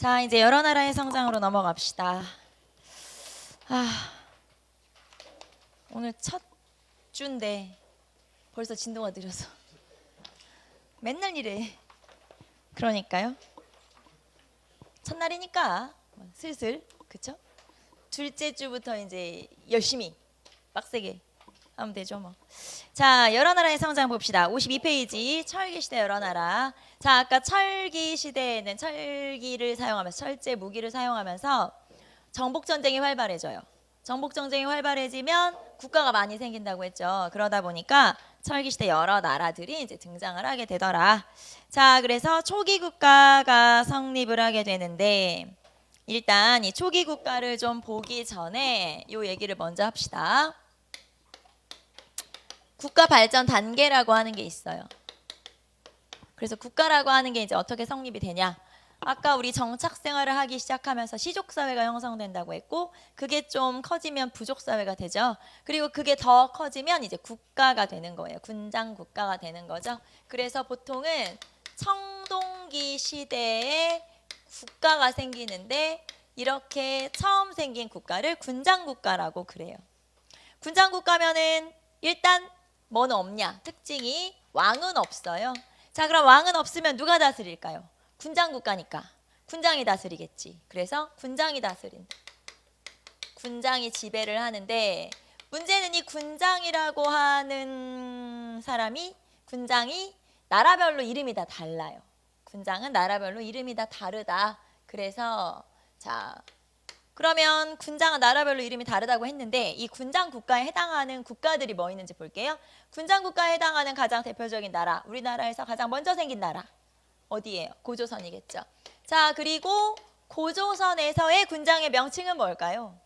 자, 이제 여러 나라의 성장으로 넘어갑시다. 오늘 첫 주인데 벌써 진도가 느려서 맨날 이래. 그러니까요. 첫날이니까 슬슬, 그쵸? 둘째 주부터 이제 열심히 빡세게 하면 되죠 뭐. 자, 여러 나라의 성장 봅시다. 52페이지 철기 시대 여러 나라. 자, 아까 철기 시대에는 철기를 사용하면서 철제 무기를 사용하면서 정복 전쟁이 활발해져요. 정복 전쟁이 활발해지면 국가가 많이 생긴다고 했죠. 그러다 보니까 철기 시대 여러 나라들이 이제 등장을 하게 되더라. 자, 그래서 초기 국가가 성립을 하게 되는데 일단 이 초기 국가를 좀 보기 전에 이 얘기를 먼저 합시다. 국가 발전 단계라고 하는 게 있어요. 그래서 국가라고 하는 게 이제 어떻게 성립이 되냐? 아까 우리 정착 생활을 하기 시작하면서 시족 사회가 형성된다고 했고, 그게 좀 커지면 부족 사회가 되죠. 그리고 그게 더 커지면 이제 국가가 되는 거예요. 군장 국가가 되는 거죠. 그래서 보통은 청동기 시대에 국가가 생기는데 이렇게 처음 생긴 국가를 군장 국가라고 그래요. 군장 국가면은 일단 뭐는 없냐? 특징이 왕은 없어요. 자, 그럼 왕은 없으면 누가 다스릴까요? 군장 국가니까 군장이 다스리겠지. 그래서 군장이 다스린다. 군장이 지배를 하는데 문제는 이 군장이라고 하는 사람이 군장이 나라별로 이름이 다 달라요. 군장은 나라별로 이름이 다 다르다. 그래서 자, 그러면 군장은 나라별로 이름이 다르다고 했는데 이 군장 국가에 해당하는 국가들이 뭐 있는지 볼게요. 군장 국가에 해당하는 가장 대표적인 나라, 우리나라에서 가장 먼저 생긴 나라 어디예요? 고조선이겠죠. 자, 그리고 고조선에서의 군장의 명칭은 뭘까요?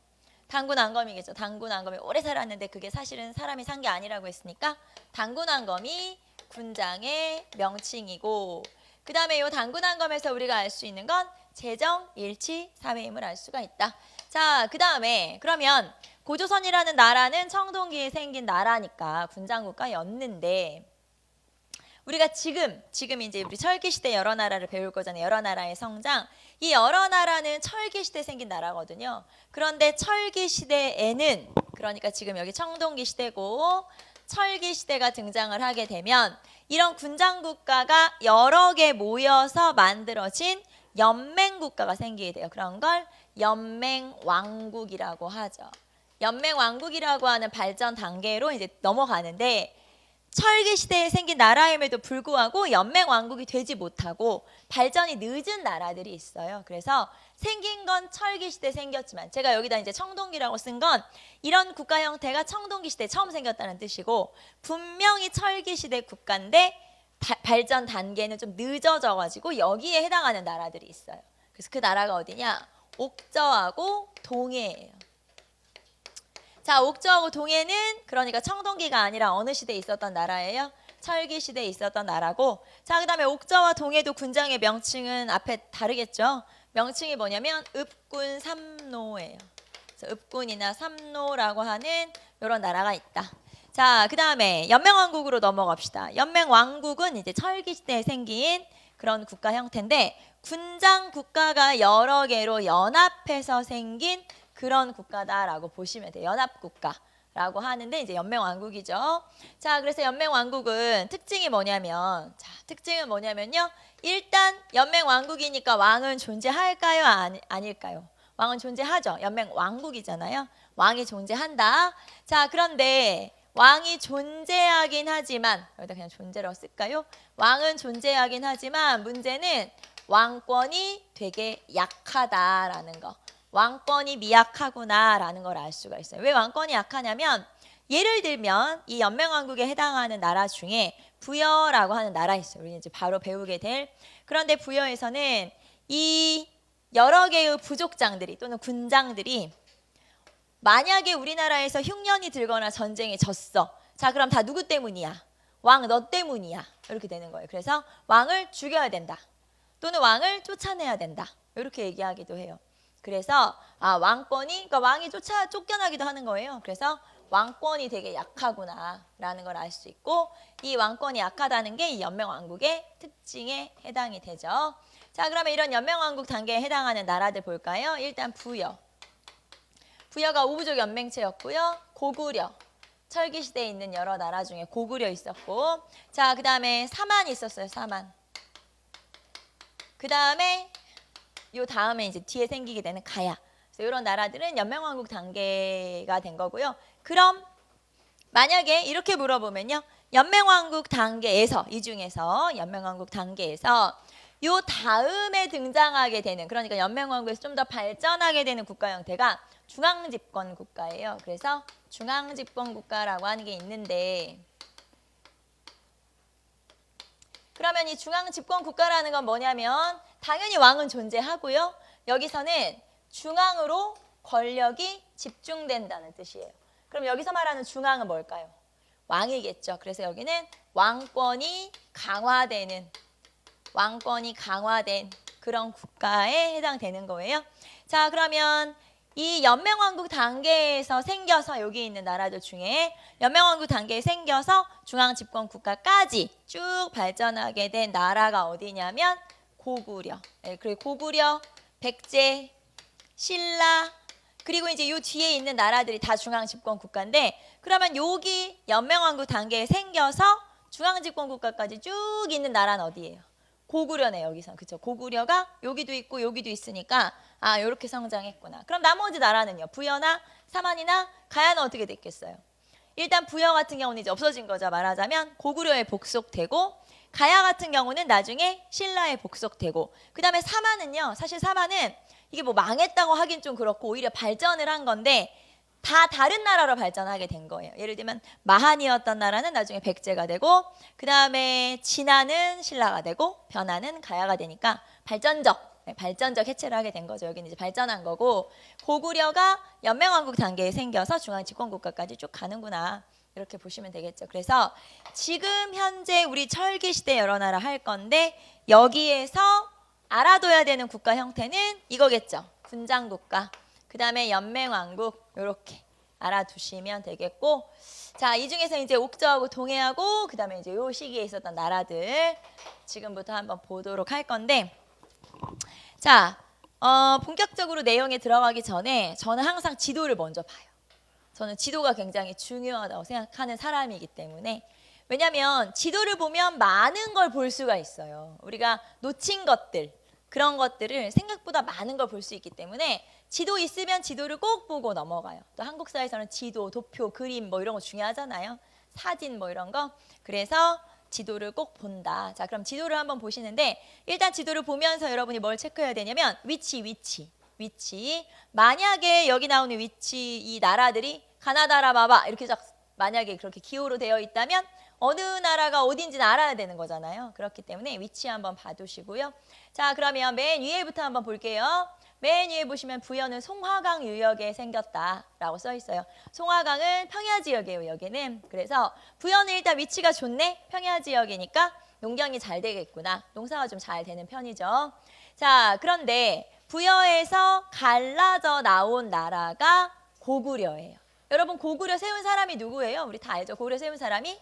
단군안검이겠죠. 단군안검이 오래 살았는데 그게 사실은 사람이 산 게 아니라고 했으니까 단군안검이 군장의 명칭이고, 그 다음에 이 단군안검에서 우리가 알 수 있는 건 재정, 일치, 사회임을 알 수가 있다. 자, 그 다음에 그러면 고조선이라는 나라는 청동기에 생긴 나라니까 군장국가였는데 우리가 지금 이제 우리 철기 시대 여러 나라를 배울 거잖아요. 여러 나라의 성장. 이 여러 나라는 철기 시대에 생긴 나라거든요. 그런데 철기 시대에는 그러니까 지금 여기 청동기 시대고 철기 시대가 등장을 하게 되면 이런 군장 국가가 여러 개 모여서 만들어진 연맹 국가가 생기게 돼요. 그런 걸 연맹 왕국이라고 하죠. 연맹 왕국이라고 하는 발전 단계로 이제 넘어가는데 철기 시대에 생긴 나라임에도 불구하고 연맹 왕국이 되지 못하고 발전이 늦은 나라들이 있어요. 그래서 생긴 건 철기 시대에 생겼지만 제가 여기다 이제 청동기라고 쓴 건 이런 국가 형태가 청동기 시대에 처음 생겼다는 뜻이고 분명히 철기 시대 국가인데 발전 단계는 좀 늦어져 가지고 여기에 해당하는 나라들이 있어요. 그래서 그 나라가 어디냐? 옥저하고 동해예요. 자, 옥저하고 동해는 그러니까 청동기가 아니라 어느 시대에 있었던 나라예요? 철기 시대에 있었던 나라고, 자, 그 다음에 옥저와 동해도 군장의 명칭은 앞에 다르겠죠? 명칭이 뭐냐면 읍군 삼노예요. 그래서 읍군이나 삼노라고 하는 이런 나라가 있다. 자, 그 다음에 연맹왕국으로 넘어갑시다. 연맹왕국은 이제 철기 시대에 생긴 그런 국가 형태인데 군장 국가가 여러 개로 연합해서 생긴 그런 국가다라고 보시면 돼요. 연합국가라고 하는데 이제 연맹왕국이죠. 자, 그래서 연맹왕국은 특징이 뭐냐면, 특징은 뭐냐면요. 일단 연맹왕국이니까 왕은 존재할까요? 아닐까요? 왕은 존재하죠. 연맹왕국이잖아요. 왕이 존재한다. 자, 그런데 왕이 존재하긴 하지만 여기다 그냥 존재라고 쓸까요? 왕은 존재하긴 하지만 문제는 왕권이 되게 약하다라는 거. 왕권이 미약하구나라는 걸 알 수가 있어요. 왜 왕권이 약하냐면 예를 들면 이 연맹왕국에 해당하는 나라 중에 부여라고 하는 나라 있어요. 우리 이제 바로 배우게 될. 그런데 부여에서는 이 여러 개의 부족장들이 또는 군장들이 만약에 우리나라에서 흉년이 들거나 전쟁에 졌어. 자, 그럼 다 누구 때문이야? 왕 너 때문이야. 이렇게 되는 거예요. 그래서 왕을 죽여야 된다. 또는 왕을 쫓아내야 된다. 이렇게 얘기하기도 해요. 그래서 왕권이 그러니까 왕이 쫓겨나기도 하는 거예요. 그래서 왕권이 되게 약하구나라는 걸 알 수 있고 이 왕권이 약하다는 게 이 연맹왕국의 특징에 해당이 되죠. 자, 그러면 이런 연맹왕국 단계에 해당하는 나라들 볼까요? 일단 부여. 부여가 우부족 연맹체였고요. 고구려. 철기 시대에 있는 여러 나라 중에 고구려 있었고, 자, 그 다음에 사만 있었어요. 사만. 그 다음에 요 다음에 이제 뒤에 생기게 되는 가야. 그래서 이런 나라들은 연맹왕국 단계가 된 거고요. 그럼 만약에 이렇게 물어보면요, 연맹왕국 단계에서, 이 중에서 연맹왕국 단계에서 요 다음에 등장하게 되는, 그러니까 연맹왕국에서 좀 더 발전하게 되는 국가 형태가 중앙집권 국가예요. 그래서 중앙집권 국가라고 하는 게 있는데, 그러면 이 중앙집권 국가라는 건 뭐냐면 당연히 왕은 존재하고요. 여기서는 중앙으로 권력이 집중된다는 뜻이에요. 그럼 여기서 말하는 중앙은 뭘까요? 왕이겠죠. 그래서 여기는 왕권이 강화된 그런 국가에 해당되는 거예요. 자, 그러면 이 연맹왕국 단계에서 생겨서 여기 있는 나라들 중에 연맹왕국 단계에 생겨서 중앙집권 국가까지 쭉 발전하게 된 나라가 어디냐면 고구려. 네, 그리고 고구려, 백제, 신라, 그리고 이제 요 뒤에 있는 나라들이 다 중앙집권 국가인데, 그러면 여기 연맹왕국 단계에 생겨서 중앙집권 국가까지 쭉 있는 나라는 어디예요? 고구려네. 여기서 그쵸? 고구려가 여기도 있고 여기도 있으니까 아, 이렇게 성장했구나. 그럼 나머지 나라는요? 부여나 사만이나 가야는 어떻게 됐겠어요? 일단 부여 같은 경우는 이제 없어진 거죠. 말하자면 고구려에 복속되고, 가야 같은 경우는 나중에 신라에 복속되고, 그 다음에 사만은요, 사실 사만은 이게 뭐 망했다고 하긴 좀 그렇고 오히려 발전을 한 건데 다 다른 나라로 발전하게 된 거예요. 예를 들면 마한이었던 나라는 나중에 백제가 되고, 그 다음에 진화는 신라가 되고, 변화는 가야가 되니까 발전적 해체를 하게 된 거죠. 여기는 이제 발전한 거고, 고구려가 연맹왕국 단계에 생겨서 중앙집권국가까지 쭉 가는구나, 이렇게 보시면 되겠죠. 그래서 지금 현재 우리 철기 시대 여러 나라 할 건데 여기에서 알아둬야 되는 국가 형태는 이거겠죠. 군장국가, 그 다음에 연맹왕국, 이렇게 알아두시면 되겠고, 자, 이 중에서 이제 옥저하고 동해하고 그 다음에 이제 요 시기에 있었던 나라들 지금부터 한번 보도록 할 건데, 자, 본격적으로 내용에 들어가기 전에 저는 항상 지도를 먼저 봐요. 저는 지도가 굉장히 중요하다고 생각하는 사람이기 때문에. 왜냐하면 지도를 보면 많은 걸 볼 수가 있어요. 우리가 놓친 것들, 그런 것들을 생각보다 많은 걸 볼 수 있기 때문에 지도 있으면 지도를 꼭 보고 넘어가요. 또 한국 사회에서는 지도, 도표, 그림 뭐 이런 거 중요하잖아요. 사진 뭐 이런 거. 그래서 지도를 꼭 본다. 자, 그럼 지도를 한번 보시는데, 일단 지도를 보면서 여러분이 뭘 체크해야 되냐면 위치. 만약에 여기 나오는 위치, 이 나라들이 가나다라 봐봐 이렇게 만약에 그렇게 기호로 되어 있다면 어느 나라가 어딘지는 알아야 되는 거잖아요. 그렇기 때문에 위치 한번 봐두시고요. 자, 그러면 맨 위에부터 한번 볼게요. 맨 위에 보시면 부여는 송화강 유역에 생겼다라고 써 있어요. 송화강은 평야 지역이에요, 여기는. 그래서 부여는 일단 위치가 좋네. 평야 지역이니까 농경이 잘 되겠구나. 농사가 좀 잘 되는 편이죠. 자, 그런데 부여에서 갈라져 나온 나라가 고구려예요. 여러분, 고구려 세운 사람이 누구예요? 우리 다 알죠. 고구려 세운 사람이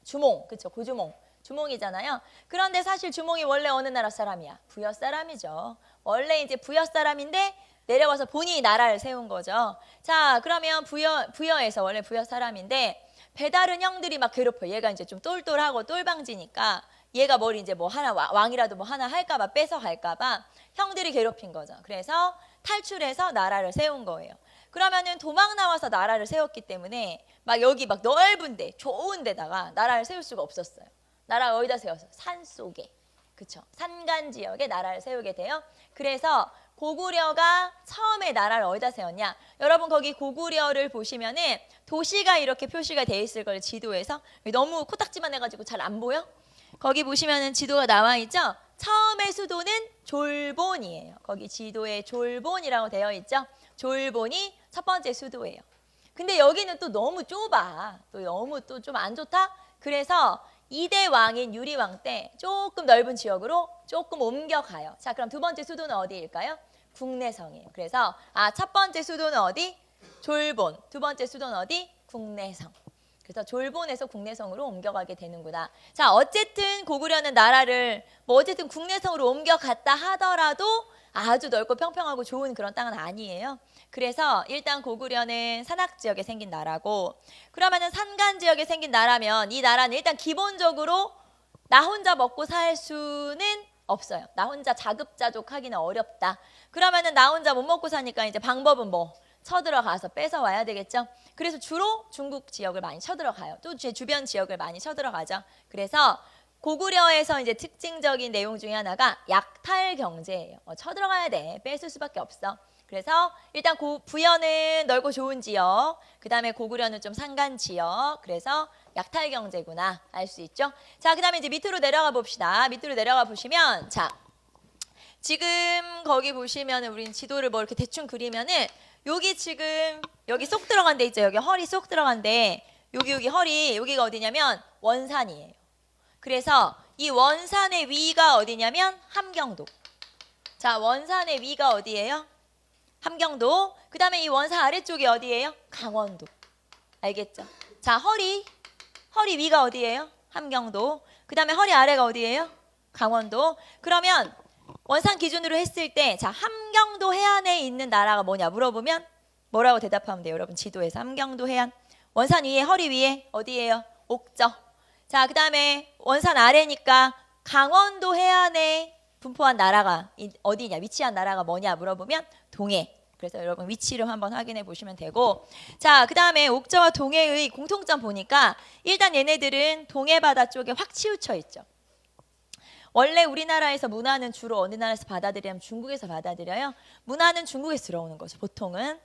주몽, 그렇죠? 고주몽. 주몽이잖아요. 그런데 사실 주몽이 원래 어느 나라 사람이야? 부여 사람이죠. 원래 이제 부여 사람인데 내려와서 본인이 나라를 세운 거죠. 자, 그러면 부여에서 원래 부여 사람인데 배다른 형들이 막 괴롭혀. 얘가 이제 좀 똘똘하고 똘방지니까 얘가 뭘 이제 뭐 하나 왕이라도 뭐 하나 할까봐 뺏어갈까봐 형들이 괴롭힌 거죠. 그래서 탈출해서 나라를 세운 거예요. 그러면은 도망 나와서 나라를 세웠기 때문에 막 여기 막 넓은데 좋은 데다가 나라를 세울 수가 없었어요. 나라 어디다 세웠어요? 산 속에. 그쵸? 산간 지역에 나라를 세우게 돼요. 그래서 고구려가 처음에 나라를 어디다 세웠냐? 여러분, 거기 고구려를 보시면은 도시가 이렇게 표시가 돼 있을 걸, 지도에서. 너무 코딱지만 해가지고 잘 안 보여? 거기 보시면은 지도가 나와 있죠? 처음에 수도는 졸본이에요. 거기 지도에 졸본이라고 되어 있죠? 졸본이 첫 번째 수도예요. 근데 여기는 또 너무 좁아. 또 너무 또 좀 안 좋다? 그래서 2대 왕인 유리왕 때 조금 넓은 지역으로 조금 옮겨가요. 자, 그럼 두 번째 수도는 어디일까요? 국내성이에요. 그래서 첫 번째 수도는 어디? 졸본. 두 번째 수도는 어디? 국내성. 그래서 졸본에서 국내성으로 옮겨가게 되는구나. 자, 어쨌든 고구려는 나라를 뭐 어쨌든 국내성으로 옮겨갔다 하더라도 아주 넓고 평평하고 좋은 그런 땅은 아니에요. 그래서 일단 고구려는 산악 지역에 생긴 나라고, 그러면은 산간 지역에 생긴 나라면 이 나라는 일단 기본적으로 나 혼자 먹고 살 수는 없어요. 나 혼자 자급자족하기는 어렵다. 그러면은 나 혼자 못 먹고 사니까 이제 방법은 뭐? 쳐들어가서 뺏어와야 되겠죠. 그래서 주로 중국 지역을 많이 쳐들어가요. 또 제 주변 지역을 많이 쳐들어가죠. 그래서 고구려에서 이제 특징적인 내용 중에 하나가 약탈 경제예요. 쳐들어가야 돼. 뺏을 수밖에 없어. 그래서 일단 부여는 넓고 좋은 지역, 그 다음에 고구려는 좀 산간 지역, 그래서 약탈 경제구나 알 수 있죠. 자, 그 다음에 이제 밑으로 내려가 봅시다. 밑으로 내려가 보시면, 자, 지금 거기 보시면 우린 지도를 뭐 이렇게 대충 그리면은 여기 지금 여기 쏙 들어간 데 있죠. 여기 허리 쏙 들어간 데 여기 허리 여기가 어디냐면 원산이에요. 그래서 이 원산의 위가 어디냐면 함경도. 자, 원산의 위가 어디예요? 함경도. 그 다음에 이 원산 아래쪽이 어디예요? 강원도. 알겠죠? 자, 허리 위가 어디예요? 함경도. 그 다음에 허리 아래가 어디예요? 강원도. 그러면 원산 기준으로 했을 때, 자, 함경도 해안에 있는 나라가 뭐냐 물어보면 뭐라고 대답하면 돼요? 여러분, 지도에서 함경도 해안. 원산 위에, 허리 위에 어디예요? 옥저. 자, 그 다음에 원산 아래니까 강원도 해안에 분포한 나라가 어디냐, 위치한 나라가 뭐냐 물어보면 동해. 그래서 여러분 위치를 한번 확인해 보시면 되고, 자, 그 다음에 옥저와 동해의 공통점 보니까 일단 얘네들은 동해 바다 쪽에 확 치우쳐 있죠. 원래 우리나라에서 문화는 주로 어느 나라에서 받아들이냐면 중국에서 받아들여요. 문화는 중국에서 들어오는 거죠, 보통은.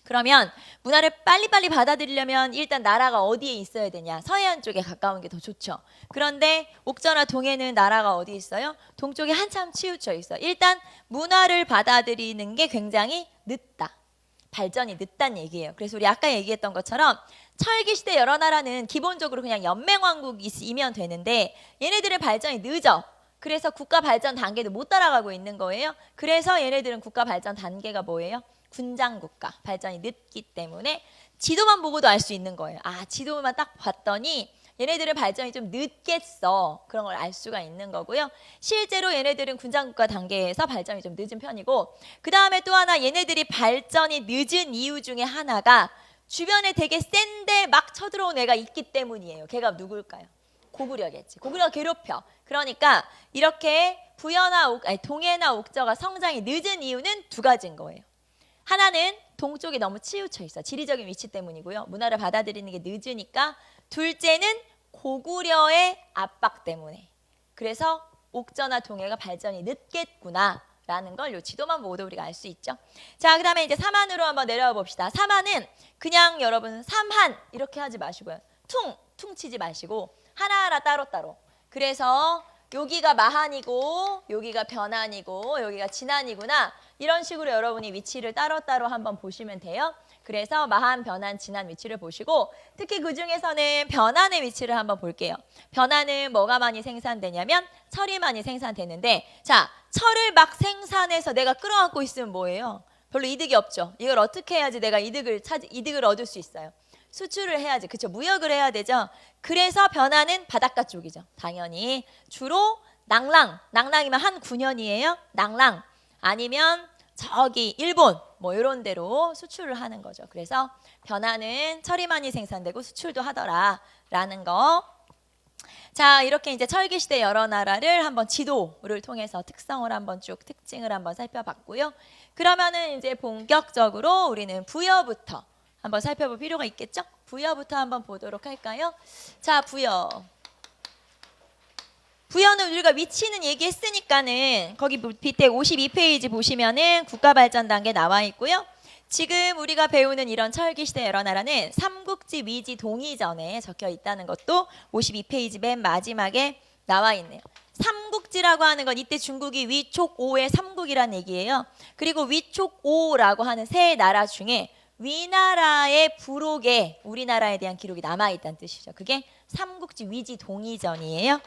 그러면 문화를 빨리빨리 받아들이려면 일단 나라가 어디에 있어야 되냐? 서해안 쪽에 가까운 게 더 좋죠. 그런데 옥저나 동해는 나라가 어디 있어요? 동쪽에 한참 치우쳐 있어. 일단 문화를 받아들이는 게 굉장히 늦다. 발전이 늦다는 얘기예요. 그래서 우리 아까 얘기했던 것처럼 철기시대 여러 나라는 기본적으로 그냥 연맹왕국이면 되는데 얘네들의 발전이 늦어. 그래서 국가 발전 단계도 못 따라가고 있는 거예요. 그래서 얘네들은 국가 발전 단계가 뭐예요? 군장국가, 발전이 늦기 때문에 지도만 보고도 알 수 있는 거예요. 아, 지도만 딱 봤더니 얘네들은 발전이 좀 늦겠어. 그런 걸 알 수가 있는 거고요. 실제로 얘네들은 군장국가 단계에서 발전이 좀 늦은 편이고, 그 다음에 또 하나 얘네들이 발전이 늦은 이유 중에 하나가 주변에 되게 센데 막 쳐들어온 애가 있기 때문이에요. 걔가 누굴까요? 고구려겠지. 고구려가 괴롭혀. 그러니까 이렇게 동해나 옥저가 성장이 늦은 이유는 두 가지인 거예요. 하나는 동쪽이 너무 치우쳐 있어. 지리적인 위치 때문이고요. 문화를 받아들이는 게 늦으니까. 둘째는 고구려의 압박 때문에. 그래서 옥저나 동해가 발전이 늦겠구나 라는 걸 이 지도만 보고도 우리가 알 수 있죠. 자, 그 다음에 이제 삼한으로 한번 내려와 봅시다. 삼한은 그냥 여러분 삼한 이렇게 하지 마시고요. 퉁 치지 마시고 하나하나 따로따로. 그래서 여기가 마한이고 여기가 변한이고 여기가 진한이구나. 이런 식으로 여러분이 위치를 따로따로 한번 보시면 돼요. 그래서 마한, 변한, 진한 위치를 보시고 특히 그중에서는 변한의 위치를 한번 볼게요. 변한은 뭐가 많이 생산되냐면 철이 많이 생산되는데, 자, 철을 막 생산해서 내가 끌어안고 있으면 뭐예요? 별로 이득이 없죠. 이걸 어떻게 해야지 내가 이득을 얻을 수 있어요? 수출을 해야지. 그렇죠? 무역을 해야 되죠. 그래서 변화는 바닷가 쪽이죠. 당연히 주로 낭랑이면 한 9년이에요. 낭랑 아니면 저기 일본 뭐 이런 데로 수출을 하는 거죠. 그래서 변화는 철이 많이 생산되고 수출도 하더라라는 거. 자, 이렇게 이제 철기시대 여러 나라를 한번 지도를 통해서 특성을 한번 쭉 특징을 한번 살펴봤고요. 그러면은 이제 본격적으로 우리는 부여부터 한번 살펴볼 필요가 있겠죠? 부여부터 한번 보도록 할까요? 자, 부여는 우리가 위치는 얘기했으니까는 거기 밑에 52페이지 보시면은 국가발전 단계 나와 있고요. 지금 우리가 배우는 이런 철기시대 여러 나라는 삼국지 위지 동이전에 적혀 있다는 것도 52페이지 맨 마지막에 나와 있네요. 삼국지라고 하는 건 이때 중국이 위촉오의 삼국이라는 얘기예요. 그리고 위촉오라고 하는 세 나라 중에 위나라의 부록에 우리나라에 대한 기록이 남아있다는 뜻이죠. 그게 삼국지 위지 동이전이에요.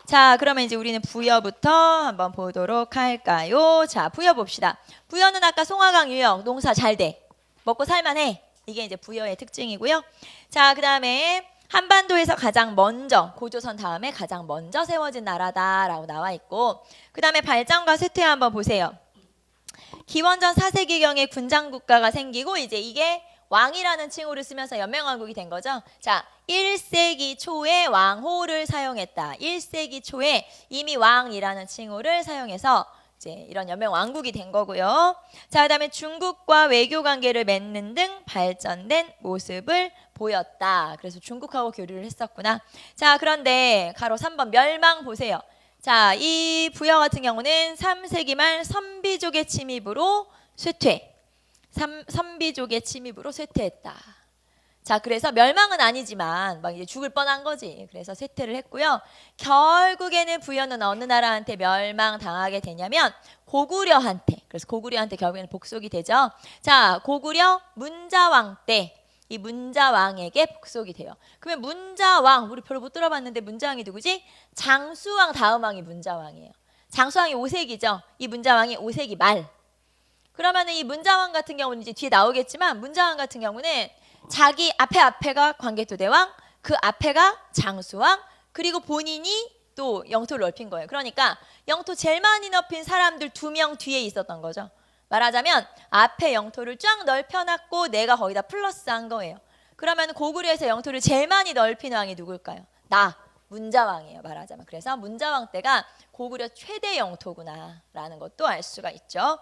자, 그러면 이제 우리는 부여부터 한번 보도록 할까요? 자, 부여 봅시다. 부여는 아까 송화강 유역 농사 잘 돼. 먹고 살만해. 이게 이제 부여의 특징이고요. 자, 그다음에 한반도에서 가장 먼저 고조선 다음에 가장 먼저 세워진 나라다라고 나와 있고, 그다음에 발전과 쇠퇴 한번 보세요. 기원전 4세기경에 군장 국가가 생기고 이제 이게 왕이라는 칭호를 쓰면서 연맹왕국이 된 거죠. 자, 1세기 초에 왕호를 사용했다. 1세기 초에 이미 왕이라는 칭호를 사용해서 이제 이런 연맹왕국이 된 거고요. 자, 그다음에 중국과 외교 관계를 맺는 등 발전된 모습을 보였다. 그래서 중국하고 교류를 했었구나. 자, 그런데 가로 3번 멸망 보세요. 자, 이 부여 같은 경우는 3세기 말 선비족의 침입으로 쇠퇴. 선비족의 침입으로 쇠퇴했다. 자, 그래서 멸망은 아니지만 막 이제 죽을 뻔한 거지. 그래서 쇠퇴를 했고요. 결국에는 부여는 어느 나라한테 멸망당하게 되냐면 고구려한테. 그래서 고구려한테 결국에는 복속이 되죠. 자, 고구려 문자왕 때 이 문자왕에게 복속이 돼요. 그러면 문자왕, 우리 별로 못 들어봤는데 문자왕이 누구지? 장수왕 다음 왕이 문자왕이에요. 장수왕이 5세기죠. 이 문자왕이 5세기 말. 그러면은 이 문자왕 같은 경우는 이제 뒤에 나오겠지만, 문자왕 같은 경우는 자기 앞에가 광개토대왕, 그 앞에가 장수왕, 그리고 본인이 또 영토를 넓힌 거예요. 그러니까 영토 제일 많이 넓힌 사람들 2명 뒤에 있었던 거죠. 말하자면 앞에 영토를 쫙 넓혀놨고 내가 거기다 플러스한 거예요. 그러면 고구려에서 영토를 제일 많이 넓힌 왕이 누굴까요? 나, 문자왕이에요. 말하자면. 그래서 문자왕 때가 고구려 최대 영토구나라는 것도 알 수가 있죠.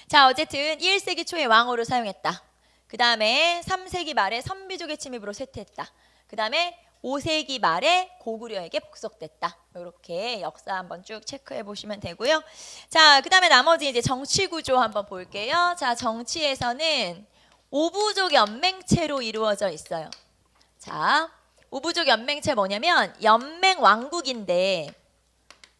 자, 어쨌든 1세기 초에 왕호를 사용했다. 그 다음에 3세기 말에 선비족의 침입으로 쇠퇴했다. 그 다음에 5세기 말에 고구려에게 복속됐다. 이렇게 역사 한번 쭉 체크해 보시면 되고요. 자, 그 다음에 나머지 이제 정치 구조 한번 볼게요. 자, 정치에서는 오부족 연맹체로 이루어져 있어요. 자, 오부족 연맹체 뭐냐면 연맹 왕국인데,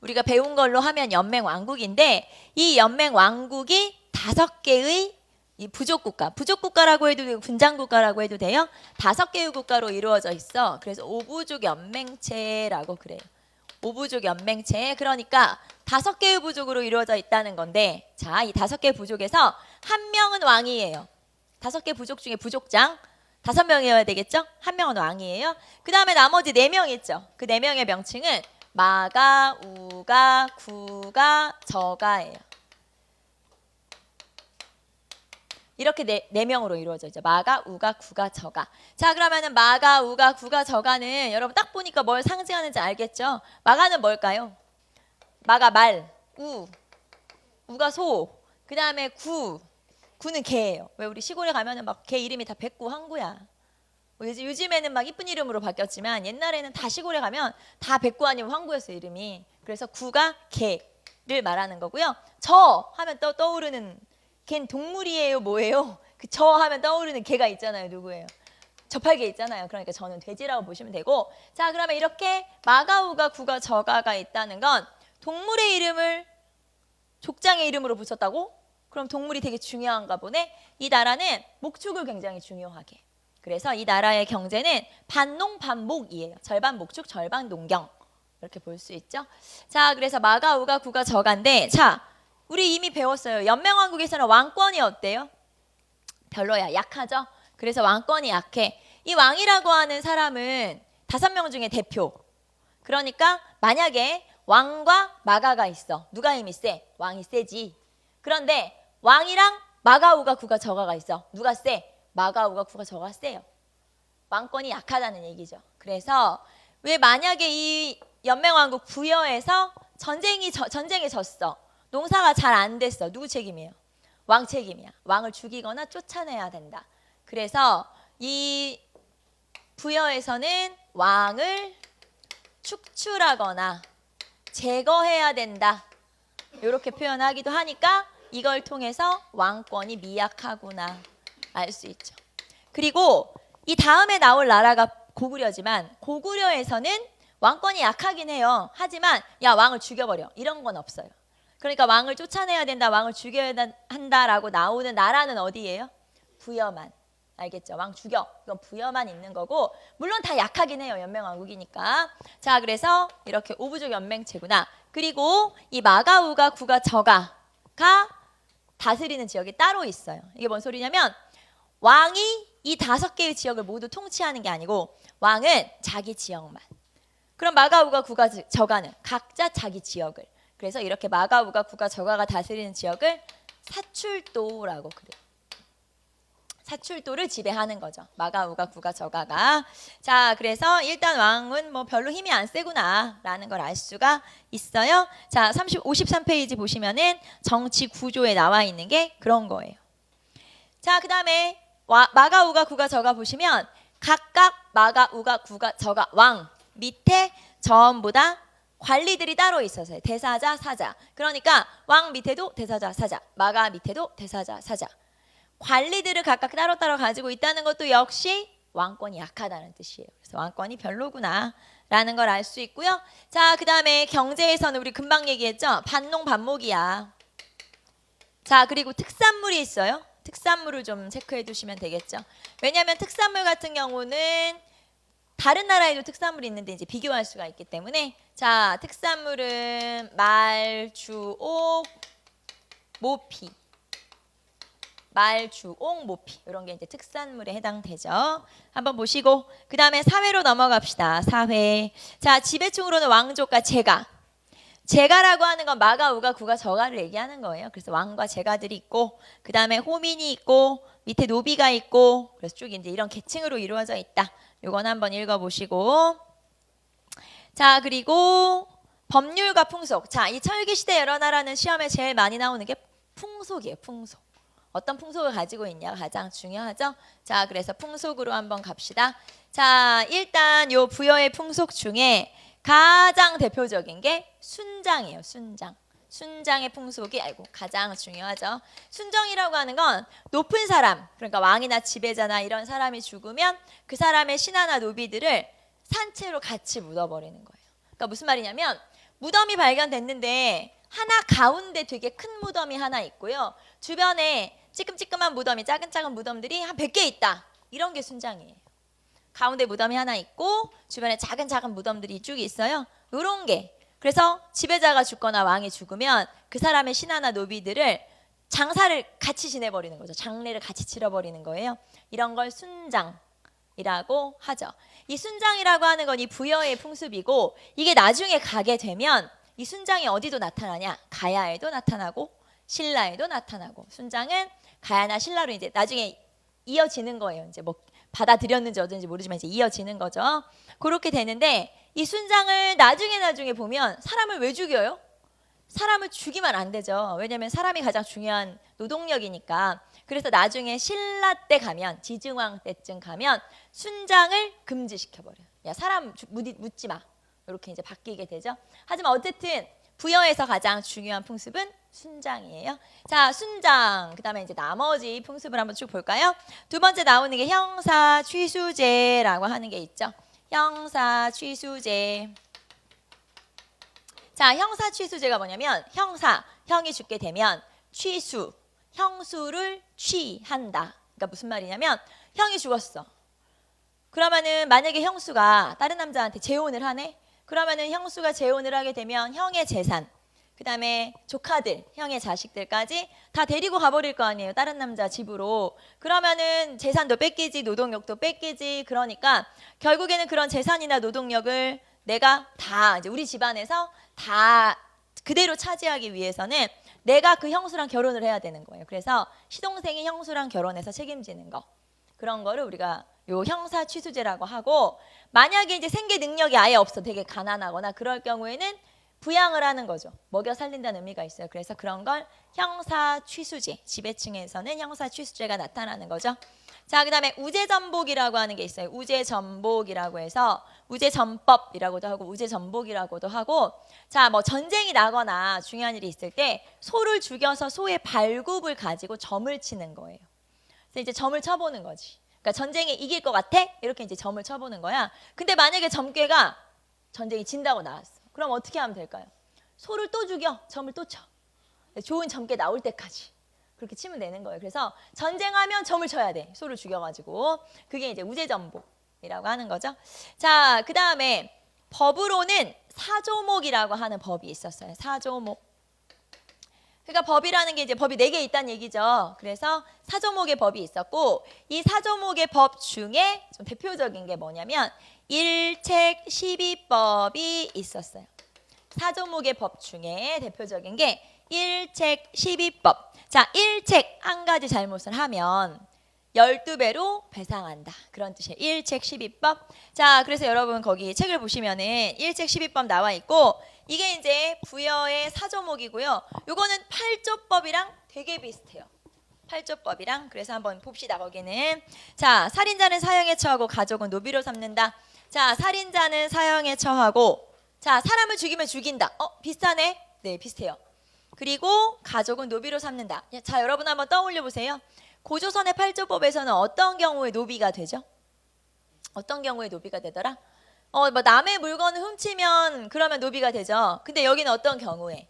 우리가 배운 걸로 하면 연맹 왕국인데, 이 연맹 왕국이 5개의 이 부족국가라고 해도 되고 군장국가라고 해도 돼요. 5개의 국가로 이루어져 있어. 그래서 오부족 연맹체라고 그래요. 오부족 연맹체. 그러니까 5개의 부족으로 이루어져 있다는 건데, 자, 이 5개 부족에서 한 명은 왕이에요. 5개 부족 중에 부족장 5명이어야 되겠죠? 한 명은 왕이에요. 그 다음에 나머지 4명 있죠. 그 4명의 명칭은 마가, 우가, 구가, 저가예요. 이렇게 네 명으로 이루어져 있죠. 마가, 우가, 구가, 저가. 자, 그러면은 마가, 우가, 구가, 저가는 여러분 딱 보니까 뭘 상징하는지 알겠죠? 마가는 뭘까요? 마가 말, 우가 소, 그 다음에 구는 개예요. 왜 우리 시골에 가면은 막 개 이름이 다 백구, 항구야. 요즘에는 막 이쁜 이름으로 바뀌었지만 옛날에는 다 시골에 가면 다 백구 아니면 황구였어요, 이름이. 그래서 구가 개를 말하는 거고요. 저 하면 떠오르는, 걘 동물이에요, 뭐예요? 그 저 하면 떠오르는 개가 있잖아요. 누구예요? 저팔계 있잖아요. 그러니까 저는 돼지라고 보시면 되고, 자, 그러면 이렇게 마가우가, 구가, 저가가 있다는 건 동물의 이름을 족장의 이름으로 붙였다고? 그럼 동물이 되게 중요한가 보네. 이 나라는 목축을 굉장히 중요하게. 그래서 이 나라의 경제는 반농 반목이에요. 절반 목축, 절반 농경. 이렇게 볼 수 있죠. 자, 그래서 마가, 우가, 구가, 저가인데, 자, 우리 이미 배웠어요. 연맹왕국에서는 왕권이 어때요? 별로야. 약하죠? 그래서 왕권이 약해. 이 왕이라고 하는 사람은 5명 중에 대표. 그러니까 만약에 왕과 마가가 있어. 누가 힘이 세? 왕이 세지. 그런데 왕이랑 마가, 우가, 구가, 저가가 있어. 누가 세? 마가, 우가, 구가, 저가가 세요. 왕권이 약하다는 얘기죠. 그래서 왜 만약에 이 연맹왕국 부여에서 전쟁에 졌어. 농사가 잘 안 됐어. 누구 책임이에요? 왕 책임이야. 왕을 죽이거나 쫓아내야 된다. 그래서 이 부여에서는 왕을 축출하거나 제거해야 된다. 이렇게 표현하기도 하니까 이걸 통해서 왕권이 미약하구나 알 수 있죠. 그리고 이 다음에 나올 나라가 고구려지만, 고구려에서는 왕권이 약하긴 해요. 하지만 야, 왕을 죽여버려. 이런 건 없어요. 그러니까 왕을 쫓아내야 된다, 왕을 죽여야 한다라고 나오는 나라는 어디예요? 부여만. 알겠죠? 왕 죽여. 이건 부여만 있는 거고, 물론 다 약하긴 해요. 연맹왕국이니까. 자, 그래서 이렇게 오부족 연맹체구나. 그리고 이 마가, 우가, 구가, 저가가 다스리는 지역이 따로 있어요. 이게 뭔 소리냐면 왕이 이 5개의 지역을 모두 통치하는 게 아니고 왕은 자기 지역만. 그럼 마가우가 구가 저가는 각자 자기 지역을. 그래서 이렇게 마가우가 구가 저가가 다스리는 지역을 사출도라고 그래요. 사출도를 지배하는 거죠. 마가우가 구가 저가가. 자, 그래서 일단 왕은 뭐 별로 힘이 안 세구나라는 걸 알 수가 있어요. 자, 53페이지 보시면은 정치 구조에 나와 있는 게 그런 거예요. 자, 그다음에 마가우가 구가 저가 보시면 각각 마가우가 구가 저가 왕 밑에 전부 다 관리들이 따로 있어서요. 대사자, 사자. 그러니까 왕 밑에도 대사자, 사자. 마가 밑에도 대사자, 사자. 관리들을 각각 따로따로 가지고 있다는 것도 역시 왕권이 약하다는 뜻이에요. 그래서 왕권이 별로구나 라는 걸 알 수 있고요. 자, 그 다음에 경제에서는 우리 금방 얘기했죠. 반농 반목이야. 자, 그리고 특산물이 있어요. 특산물을 좀 체크해 두시면 되겠죠. 왜냐하면 특산물 같은 경우는 다른 나라에도 특산물이 있는데 이제 비교할 수가 있기 때문에 자, 특산물은 말, 주, 옥, 모피. 말, 주, 옥, 모피 이런 게 이제 특산물에 해당되죠. 한번 보시고 그 다음에 사회로 넘어갑시다. 사회. 자, 지배층으로는 왕족과 제가. 제가라고 하는 건 마가우가 구가 저가를 얘기하는 거예요. 그래서 왕과 제가들이 있고 그 다음에 호민이 있고 밑에 노비가 있고 그래서 쭉 이제 이런 계층으로 이루어져 있다. 요건 한번 읽어보시고 자, 그리고 법률과 풍속. 자, 이 철기시대 여러 나라는 시험에 제일 많이 나오는 게 풍속이에요. 풍속. 어떤 풍속을 가지고 있냐가 가장 중요하죠. 자, 그래서 풍속으로 한번 갑시다. 자, 일단 요 부여의 풍속 중에 가장 대표적인 게 순장이에요. 순장. 순장의 풍속이 가장 중요하죠. 순정이라고 하는 건 높은 사람, 그러니까 왕이나 지배자나 이런 사람이 죽으면 그 사람의 신하나 노비들을 산채로 같이 묻어버리는 거예요. 그러니까 무슨 말이냐면 무덤이 발견됐는데 하나 가운데 되게 큰 무덤이 하나 있고요. 주변에 찌끔찌끔한 무덤이 작은 무덤들이 한 100개 있다. 이런 게 순장이에요. 가운데 무덤이 하나 있고 주변에 작은 무덤들이 쭉 있어요. 이런 게. 그래서 지배자가 죽거나 왕이 죽으면 그 사람의 신하나 노비들을 장사를 같이 지내버리는 거죠. 장례를 같이 치러버리는 거예요. 이런 걸 순장이라고 하죠. 이 순장이라고 하는 건 이 부여의 풍습이고 이게 나중에 가게 되면 이 순장이 어디도 나타나냐? 가야에도 나타나고 신라에도 나타나고 순장은 가야나 신라로 이제 나중에 이어지는 거예요. 이제 뭐 받아들였는지 어쩐지 모르지만 이제 이어지는 거죠. 그렇게 되는데 이 순장을 나중에 보면 사람을 왜 죽여요? 사람을 죽이면 안 되죠. 왜냐하면 사람이 가장 중요한 노동력이니까. 그래서 나중에 신라 때 가면 지증왕 때쯤 가면 순장을 금지시켜버려요. 야, 사람 묻지 마. 이렇게 이제 바뀌게 되죠. 하지만 어쨌든 부여에서 가장 중요한 풍습은 순장이에요. 자, 순장. 그다음에 이제 나머지 풍습을 한번 쭉 볼까요? 두 번째 나오는 게 형사 취수제라고 하는 게 있죠. 형사 취수제. 자, 형사 취수제가 뭐냐면 형이 죽게 되면 취수, 형수를 취한다. 그러니까 무슨 말이냐면 형이 죽었어. 그러면은 만약에 형수가 다른 남자한테 재혼을 하네. 그러면은 형수가 재혼을 하게 되면 형의 재산, 그 다음에 조카들, 형의 자식들까지 다 데리고 가버릴 거 아니에요. 다른 남자 집으로. 그러면은 재산도 뺏기지, 노동력도 뺏기지. 그러니까 결국에는 그런 재산이나 노동력을 내가 다 이제 우리 집안에서 다 그대로 차지하기 위해서는 내가 그 형수랑 결혼을 해야 되는 거예요. 그래서 시동생이 형수랑 결혼해서 책임지는 거. 그런 거를 우리가 요 형사 취수제라고 하고 만약에 이제 생계 능력이 아예 없어 되게 가난하거나 그럴 경우에는 부양을 하는 거죠. 먹여 살린다는 의미가 있어요. 그래서 그런 걸 형사 취수제, 지배층에서는 형사 취수제가 나타나는 거죠. 자, 그다음에 우제전복이라고 하는 게 있어요. 우제전복이라고 해서 우제전법이라고도 하고 우제전복이라고도 하고 자, 뭐 전쟁이 나거나 중요한 일이 있을 때 소를 죽여서 소의 발굽을 가지고 점을 치는 거예요. 그래서 이제 점을 쳐보는 거지. 그러니까 전쟁에 이길 것 같아? 이렇게 이제 점을 쳐보는 거야. 근데 만약에 점괘가 전쟁이 진다고 나왔어. 그럼 어떻게 하면 될까요? 소를 또 죽여, 점을 또 쳐. 좋은 점괘 나올 때까지. 그렇게 치면 되는 거예요. 그래서 전쟁하면 점을 쳐야 돼. 소를 죽여가지고. 그게 이제 우제전복이라고 하는 거죠. 자, 그 다음에 법으로는 사조목이라고 하는 법이 있었어요. 사조목. 그러니까 법이라는 게 이제 법이 4개 있다는 얘기죠. 그래서 사조목의 법이 있었고 이 사조목의 법 중에 좀 대표적인 게 뭐냐면 일책 12법이 있었어요. 사조목의 법 중에 대표적인 게 일책 12법. 자, 일책 한 가지 잘못을 하면 12배로 배상한다. 그런 뜻이에요. 일책 12법. 자, 그래서 여러분 거기 책을 보시면은 일책 12법 나와 있고 이게 이제 부여의 사조목이고요. 요거는 8조법이랑 되게 비슷해요. 8조법이랑. 그래서 한번 봅시다. 거기는. 자, 살인자는 사형에 처하고 가족은 노비로 삼는다. 자, 살인자는 사형에 처하고 자, 사람을 죽이면 죽인다. 비슷하네? 네, 비슷해요. 그리고 가족은 노비로 삼는다. 자, 여러분 한번 떠올려 보세요. 고조선의 8조법에서는 어떤 경우에 노비가 되죠? 어떤 경우에 노비가 되더라? 뭐 남의 물건을 훔치면 그러면 노비가 되죠. 근데 여기는 어떤 경우에?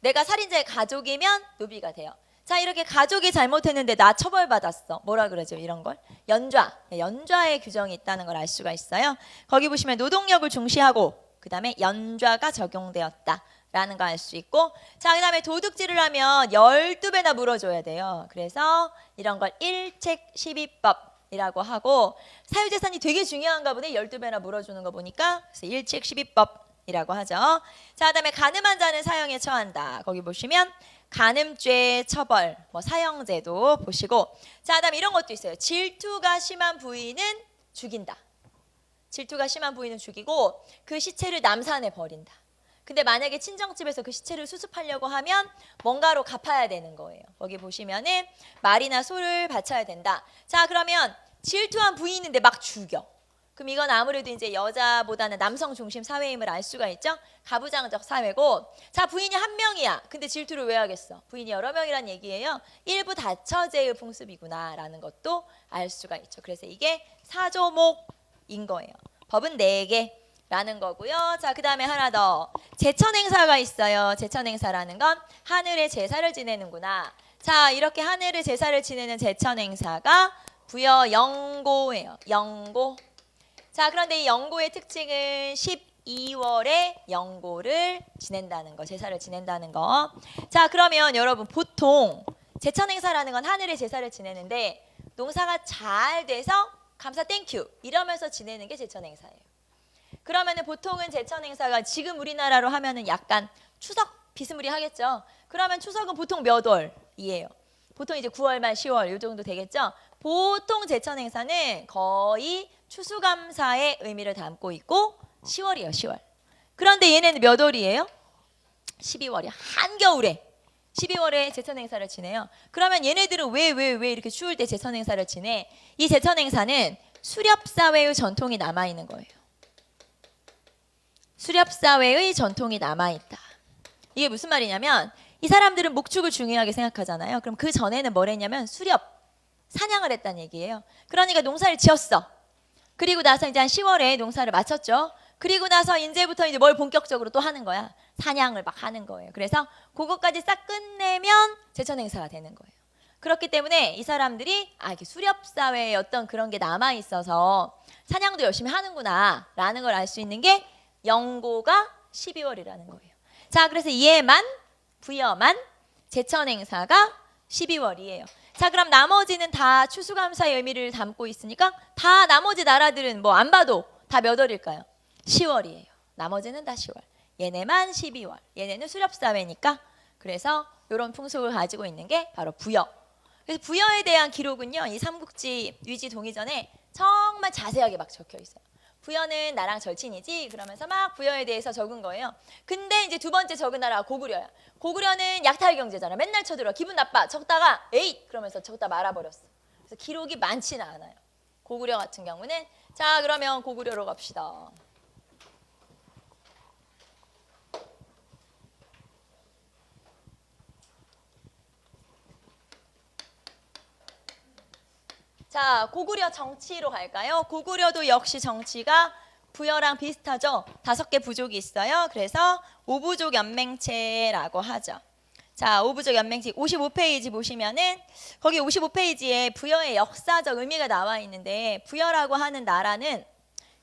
내가 살인자의 가족이면 노비가 돼요. 자, 이렇게 가족이 잘못했는데 나 처벌받았어. 뭐라 그러죠? 이런 걸? 연좌. 연좌의 규정이 있다는 걸 알 수가 있어요. 거기 보시면 노동력을 중시하고 그 다음에 연좌가 적용되었다. 라는 거 알 수 있고 자, 그 다음에 도둑질을 하면 12배나 물어줘야 돼요. 그래서 이런 걸 일책 12법이라고 하고 사유재산이 되게 중요한가 보네. 12배나 물어주는 거 보니까 그래서 일책 12법이라고 하죠. 자, 그 다음에 간음한 자는 사형에 처한다. 거기 보시면 간음죄 처벌 뭐 사형제도 보시고 자, 그 다음에 이런 것도 있어요. 질투가 심한 부인은 죽인다. 질투가 심한 부인은 죽이고 그 시체를 남산에 버린다. 근데 만약에 친정집에서 그 시체를 수습하려고 하면 뭔가로 갚아야 되는 거예요. 거기 보시면은 말이나 소를 바쳐야 된다. 자, 그러면 질투한 부인인데 막 죽여. 그럼 이건 아무래도 이제 여자보다는 남성 중심 사회임을 알 수가 있죠. 가부장적 사회고 자, 부인이 한 명이야. 근데 질투를 왜 하겠어? 부인이 여러 명이란 얘기예요. 일부 다처제의 풍습이구나 라는 것도 알 수가 있죠. 그래서 이게 사조목인 거예요. 법은 4개. 라는 거고요. 자, 그 다음에 하나 더. 제천행사가 있어요. 제천행사라는 건 하늘의 제사를 지내는구나. 자, 이렇게 하늘의 제사를 지내는 제천행사가 부여 영고예요. 영고. 자, 그런데 이 영고의 특징은 12월에 영고를 지낸다는 거. 제사를 지낸다는 거. 자, 그러면 여러분 보통 제천행사라는 건 하늘의 제사를 지내는데 농사가 잘 돼서 감사 땡큐 이러면서 지내는 게 제천행사예요. 그러면은 보통은 제천 행사가 지금 우리나라로 하면은 약간 추석 비스무리하겠죠. 그러면 추석은 보통 몇 월이에요? 보통 이제 9월 말 10월 이 정도 되겠죠. 보통 제천 행사는 거의 추수감사의 의미를 담고 있고 10월이에요. 10월. 그런데 얘네는 몇 월이에요? 12월이야. 한겨울에 12월에 제천 행사를 지내요. 그러면 얘네들은 왜 이렇게 추울 때 제천 행사를 지내? 이 제천 행사는 수렵 사회의 전통이 남아 있는 거예요. 수렵사회의 전통이 남아있다. 이게 무슨 말이냐면 이 사람들은 목축을 중요하게 생각하잖아요. 그럼 그 전에는 뭘 했냐면 수렵, 사냥을 했다는 얘기예요. 그러니까 농사를 지었어. 그리고 나서 이제 한 10월에 농사를 마쳤죠. 그리고 나서 이제부터 이제 뭘 본격적으로 또 하는 거야. 사냥을 막 하는 거예요. 그래서 그것까지 싹 끝내면 제천 행사가 되는 거예요. 그렇기 때문에 이 사람들이 이게 수렵사회의 어떤 그런 게 남아있어서 사냥도 열심히 하는구나 라는 걸 알 수 있는 게 영고가 12월이라는 거예요. 자, 그래서 얘만 부여만 제천 행사가 12월이에요. 자, 그럼 나머지는 다 추수감사의 의미를 담고 있으니까 다 나머지 나라들은 뭐 안 봐도 다 몇 월일까요? 10월이에요. 나머지는 다 10월. 얘네만 12월. 얘네는 수렵사회니까 그래서 이런 풍속을 가지고 있는 게 바로 부여. 그래서 부여에 대한 기록은요. 이 삼국지 위지 동의전에 정말 자세하게 막 적혀 있어요. 부여는 나랑 절친이지 그러면서 막 부여에 대해서 적은 거예요. 근데 이제 두 번째 적은 나라가 고구려야. 고구려는 약탈 경제잖아. 맨날 쳐들어. 기분 나빠. 적다가 에잇 그러면서 적다 말아버렸어. 그래서 기록이 많지는 않아요. 고구려 같은 경우는. 자, 그러면 고구려로 갑시다. 자, 고구려 정치로 갈까요? 고구려도 역시 정치가 부여랑 비슷하죠. 5개 부족이 있어요. 그래서 5부족 연맹체라고 하죠. 자, 5부족 연맹체 55페이지 보시면은 거기 55페이지에 부여의 역사적 의미가 나와 있는데 부여라고 하는 나라는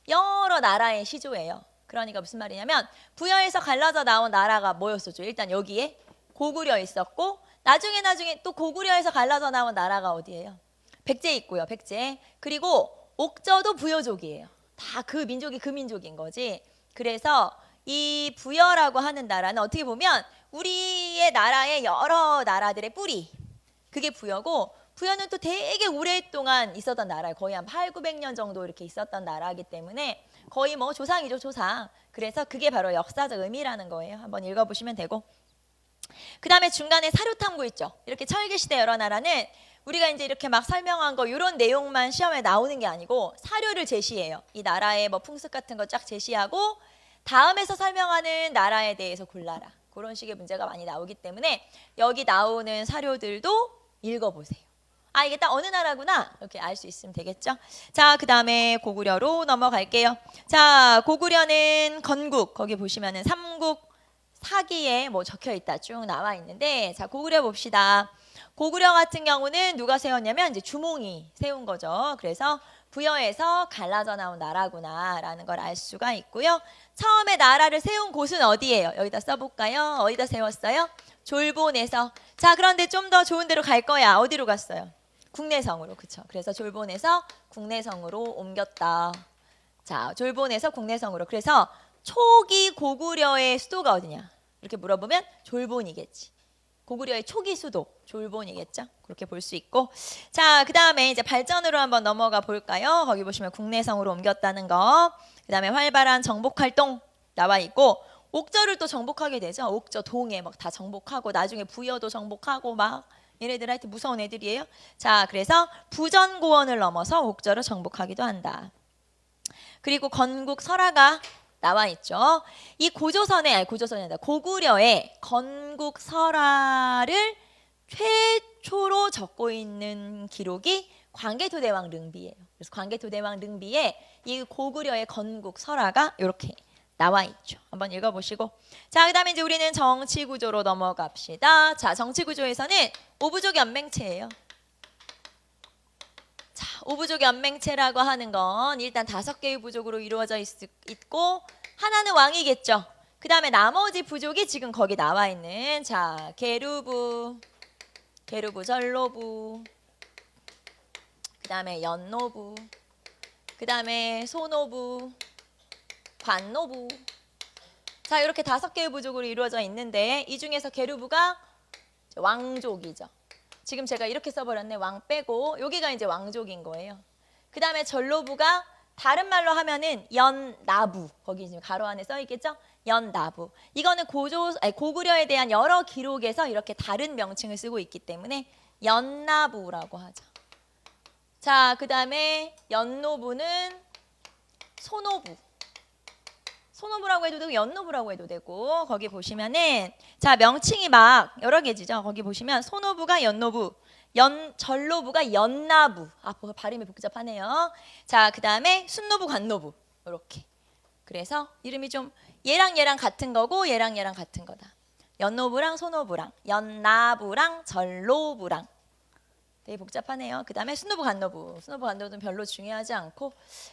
여러 나라의 시조예요. 그러니까 무슨 말이냐면 부여에서 갈라져 나온 나라가 뭐였었죠? 일단 여기에 고구려 있었고 나중에 또 고구려에서 갈라져 나온 나라가 어디예요? 백제 있고요. 백제. 그리고 옥저도 부여족이에요. 다 그 민족이 그 민족인 거지. 그래서 이 부여라고 하는 나라는 어떻게 보면 우리의 나라의 여러 나라들의 뿌리. 그게 부여고 부여는 또 되게 오랫동안 있었던 나라예요. 거의 한 800~900년 정도 이렇게 있었던 나라이기 때문에 거의 뭐 조상이죠, 조상. 그래서 그게 바로 역사적 의미라는 거예요. 한번 읽어보시면 되고. 그 다음에 중간에 사료탐구 있죠. 이렇게 철기시대 여러 나라는 우리가 이제 이렇게 막 설명한 거 이런 내용만 시험에 나오는 게 아니고 사료를 제시해요. 이 나라의 뭐 풍습 같은 거 쫙 제시하고 다음에서 설명하는 나라에 대해서 골라라. 그런 식의 문제가 많이 나오기 때문에 여기 나오는 사료들도 읽어보세요. 아, 이게 딱 어느 나라구나 이렇게 알 수 있으면 되겠죠. 자, 그 다음에 고구려로 넘어갈게요. 자, 고구려는 건국, 거기 보시면은 삼국 사기에 뭐 적혀 있다 쭉 나와 있는데, 자, 고구려 봅시다. 고구려 같은 경우는 누가 세웠냐면 이제 주몽이 세운 거죠. 그래서 부여에서 갈라져 나온 나라구나라는 걸 알 수가 있고요. 처음에 나라를 세운 곳은 어디예요? 여기다 써볼까요? 어디다 세웠어요? 졸본에서. 자, 그런데 좀 더 좋은 데로 갈 거야. 어디로 갔어요? 국내성으로. 그쵸? 그래서 졸본에서 국내성으로 옮겼다. 자, 졸본에서 국내성으로. 그래서 초기 고구려의 수도가 어디냐? 이렇게 물어보면 졸본이겠지. 고구려의 초기 수도 졸본이겠죠. 그렇게 볼 수 있고. 자, 그 다음에 이제 발전으로 한번 넘어가 볼까요? 거기 보시면 국내성으로 옮겼다는 거. 그 다음에 활발한 정복 활동 나와 있고, 옥저를 또 정복하게 되죠. 옥저 동해 막 다 정복하고 나중에 부여도 정복하고 막 얘네들 하여튼 무서운 애들이에요. 자, 그래서 부전고원을 넘어서 옥저를 정복하기도 한다. 그리고 건국 설화가 나와 있죠. 이 고조선에, 아니 고조선이 아니라 고구려의 건국 설화를 최초로 적고 있는 기록이 광개토대왕 릉비예요. 그래서 광개토대왕 릉비에 이 고구려의 건국 설화가 이렇게 나와 있죠. 한번 읽어보시고. 자, 그 다음에 이제 우리는 정치구조로 넘어갑시다. 자, 정치구조에서는 오부족 연맹체예요. 자, 오부족 연맹체라고 하는 건 일단 5개의 부족으로 이루어져 있고 하나는 왕이겠죠. 그 다음에 나머지 부족이 지금 거기 나와 있는, 자, 계루부, 전로부, 그 다음에 연노부, 그 다음에 소노부, 관노부. 자, 이렇게 5개의 부족으로 이루어져 있는데 이 중에서 계루부가 왕족이죠. 지금 제가 이렇게 써버렸네. 왕 빼고 여기가 이제 왕족인 거예요. 그 다음에 전로부가 다른 말로 하면은 연나부. 거기 지금 가로 안에 써 있겠죠? 연나부. 이거는 고구려에 대한 여러 기록에서 이렇게 다른 명칭을 쓰고 있기 때문에 연나부라고 하죠. 자, 그 다음에 연노부는 소노부. 소노부라고 해도 되고 연노부라고 해도 되고, 거기 보시면은 자, 명칭이 막 여러 개지죠. 거기 보시면 소노부가 연노부, 전로부가 연나부. 아, 발음이 복잡하네요. 자, 그 다음에 순노부, 관노부. 이렇게. 그래서 이름이 좀 얘랑 같은 거고 얘랑 같은 거다. 연노부랑 소노부랑 연나부랑 전로부랑 되게 복잡하네요. 그 다음에 순노부, 관노부는 별로 중요하지 않고.